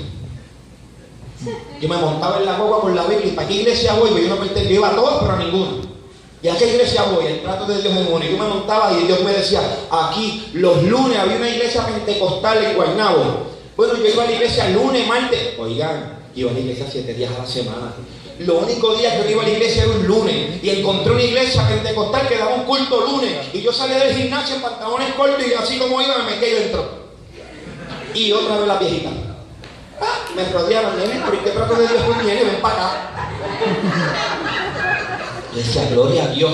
Yo me montaba en la boca con la Biblia. ¿Y para qué iglesia voy? Yo no pretendía, yo iba a todas, pero a ninguna. ¿Y a qué iglesia voy? El trato de Dios en uno. Y yo me montaba y Dios me decía, aquí los lunes había una iglesia pentecostal en Guaynabo. Bueno, yo iba a la iglesia lunes, martes. Oigan, iba a la iglesia 7 días a la semana. Lo único día que no iba a la iglesia era un lunes. Y encontré una iglesia pentecostal que daba un culto lunes. Y yo salía del gimnasio en pantalones cortos y así como iba me metí ahí dentro. Y otra vez la viejita. Me rodeaban, nene, ¿por qué trato de Dios con nene? Ven para acá. Y decía, gloria a Dios.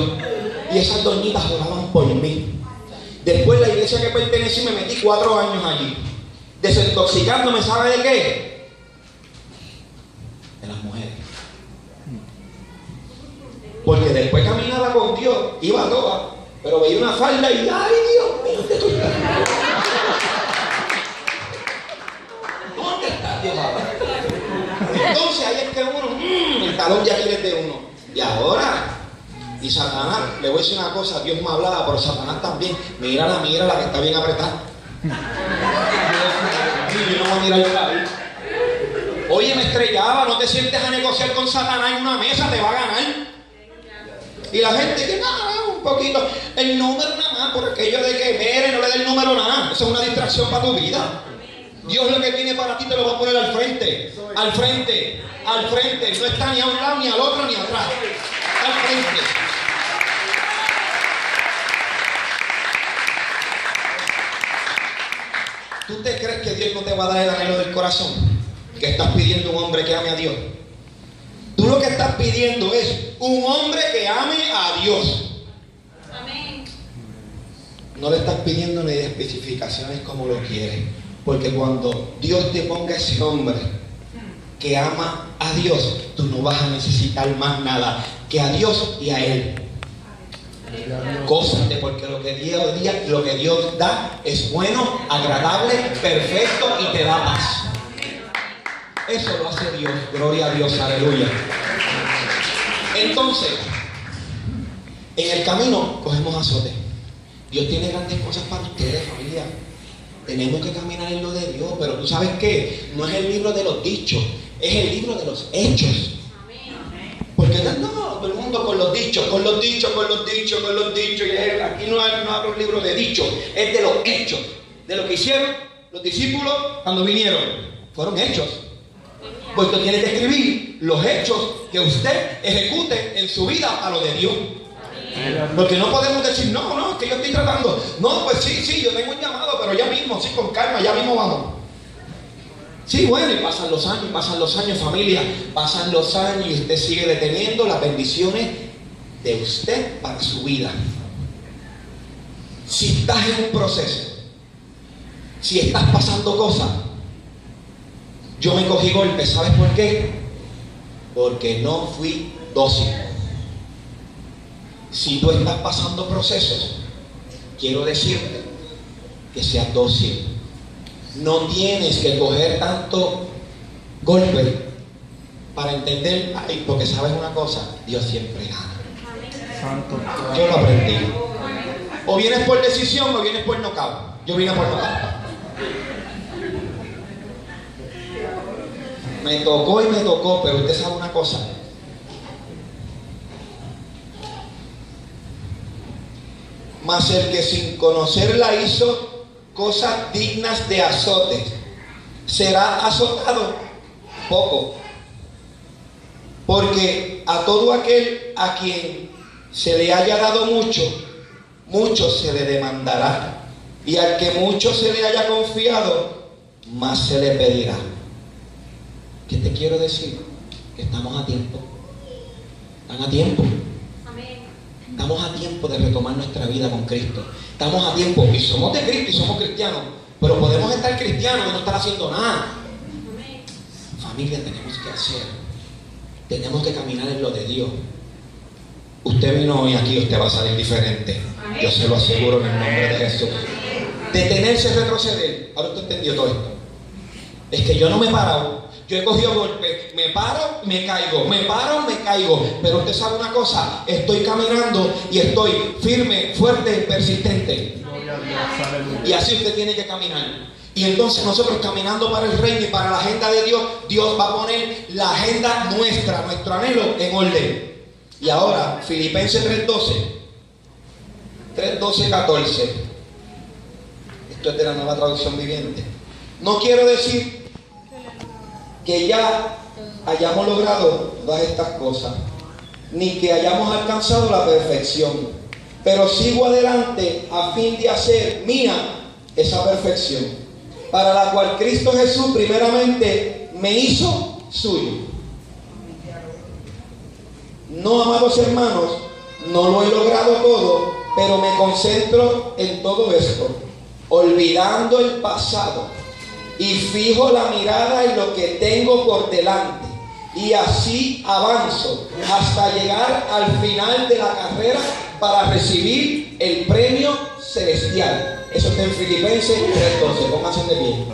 Y esas doñitas oraban por mí. Después la iglesia que pertenecí me metí 4 años allí. Desintoxicándome, ¿sabe de qué? De las mujeres. Porque después caminaba con Dios, iba a todas, pero veía una falda y ¡ay, Dios mío! ¿Dónde está Dios ahora? Entonces ahí es que uno, el talón ya quiere de uno. Y ahora, y Satanás, le voy a decir una cosa, Dios me hablaba, pero Satanás también. Mírala que está bien apretada. Yo no voy a mirar la vida. Oye, me estrellaba, no te sientes a negociar con Satanás en una mesa, te va a ganar. Y la gente que nada, un poquito, el número nada más, por aquello de que Mere no le dé el número nada, eso es una distracción para tu vida. Dios lo que tiene para ti te lo va a poner al frente, al frente, al frente, no está ni a un lado, ni al otro, ni atrás, al frente. ¿Tú te crees que Dios no te va a dar el anhelo del corazón? Que estás pidiendo un hombre que ame a Dios. Tú lo que estás pidiendo es un hombre que ame a Dios. Amén. No le estás pidiendo ni de especificaciones como lo quieres. Porque cuando Dios te ponga ese hombre que ama a Dios, tú no vas a necesitar más nada que a Dios y a Él. Gózate, porque lo que Dios da es bueno, agradable, perfecto y te da paz. Eso lo hace Dios, gloria a Dios, aleluya. Entonces, en el camino cogemos azote. Dios tiene grandes cosas para ustedes, familia. Tenemos que caminar en lo de Dios, pero tú sabes qué, no es el libro de los dichos, es el libro de los hechos. Porque no, todo el mundo con los dichos, y aquí no hablo un libro de dichos, es de los hechos, de lo que hicieron los discípulos cuando vinieron, fueron hechos. Pues tú tienes que escribir los hechos que usted ejecute en su vida a lo de Dios. Porque no podemos decir, no, es que yo estoy tratando. No, pues sí, yo tengo un llamado, pero ya mismo, sí, con calma, ya mismo vamos. Sí, bueno, y pasan los años, familia, pasan los años y usted sigue deteniendo las bendiciones de usted para su vida. Si estás en un proceso, si estás pasando cosas, yo me cogí golpes, ¿sabes por qué? Porque no fui dócil. Si tú estás pasando procesos, quiero decirte que seas dócil. No tienes que coger tanto golpe para entender, porque sabes una cosa, Dios siempre gana. Yo lo aprendí. O vienes por decisión o vienes por nocaut. Yo vine por nocaut. Me tocó, pero usted sabe una cosa. Mas el que sin conocerla hizo cosas dignas de azotes, será azotado poco. Porque a todo aquel a quien se le haya dado mucho, mucho se le demandará. Y al que mucho se le haya confiado, más se le pedirá. ¿Qué te quiero decir? Que estamos a tiempo. ¿Están a tiempo? Estamos a tiempo de retomar nuestra vida con Cristo. Estamos a tiempo, y somos de Cristo y somos cristianos, Pero podemos estar cristianos y no estar haciendo nada. Familia, tenemos que hacer. Tenemos que caminar en lo de Dios. Usted vino hoy aquí, usted va a salir diferente. Yo se lo aseguro en el nombre de Jesús. Detenerse es retroceder. Ahora usted entendió todo esto. Es que yo no me he parado. Yo he cogido golpes. Me paro, me caigo. Me paro, me caigo. Pero usted sabe una cosa. Estoy caminando y estoy firme, fuerte, persistente. Y así usted tiene que caminar. Y entonces nosotros caminando para el reino y para la agenda de Dios, Dios va a poner la agenda nuestra, nuestro anhelo en orden. Y ahora, Filipenses 3:12, 14. Esto es de la Nueva Traducción Viviente. No quiero decir que ya hayamos logrado todas estas cosas, ni que hayamos alcanzado la perfección, pero sigo adelante a fin de hacer mía esa perfección, para la cual Cristo Jesús primeramente me hizo suyo. No, amados hermanos, no lo he logrado todo, pero me concentro en todo esto, olvidando el pasado, y fijo la mirada en lo que tengo por delante, y así avanzo hasta llegar al final de la carrera para recibir el premio celestial. Eso está en Filipenses 3:12. Pónganse de pie.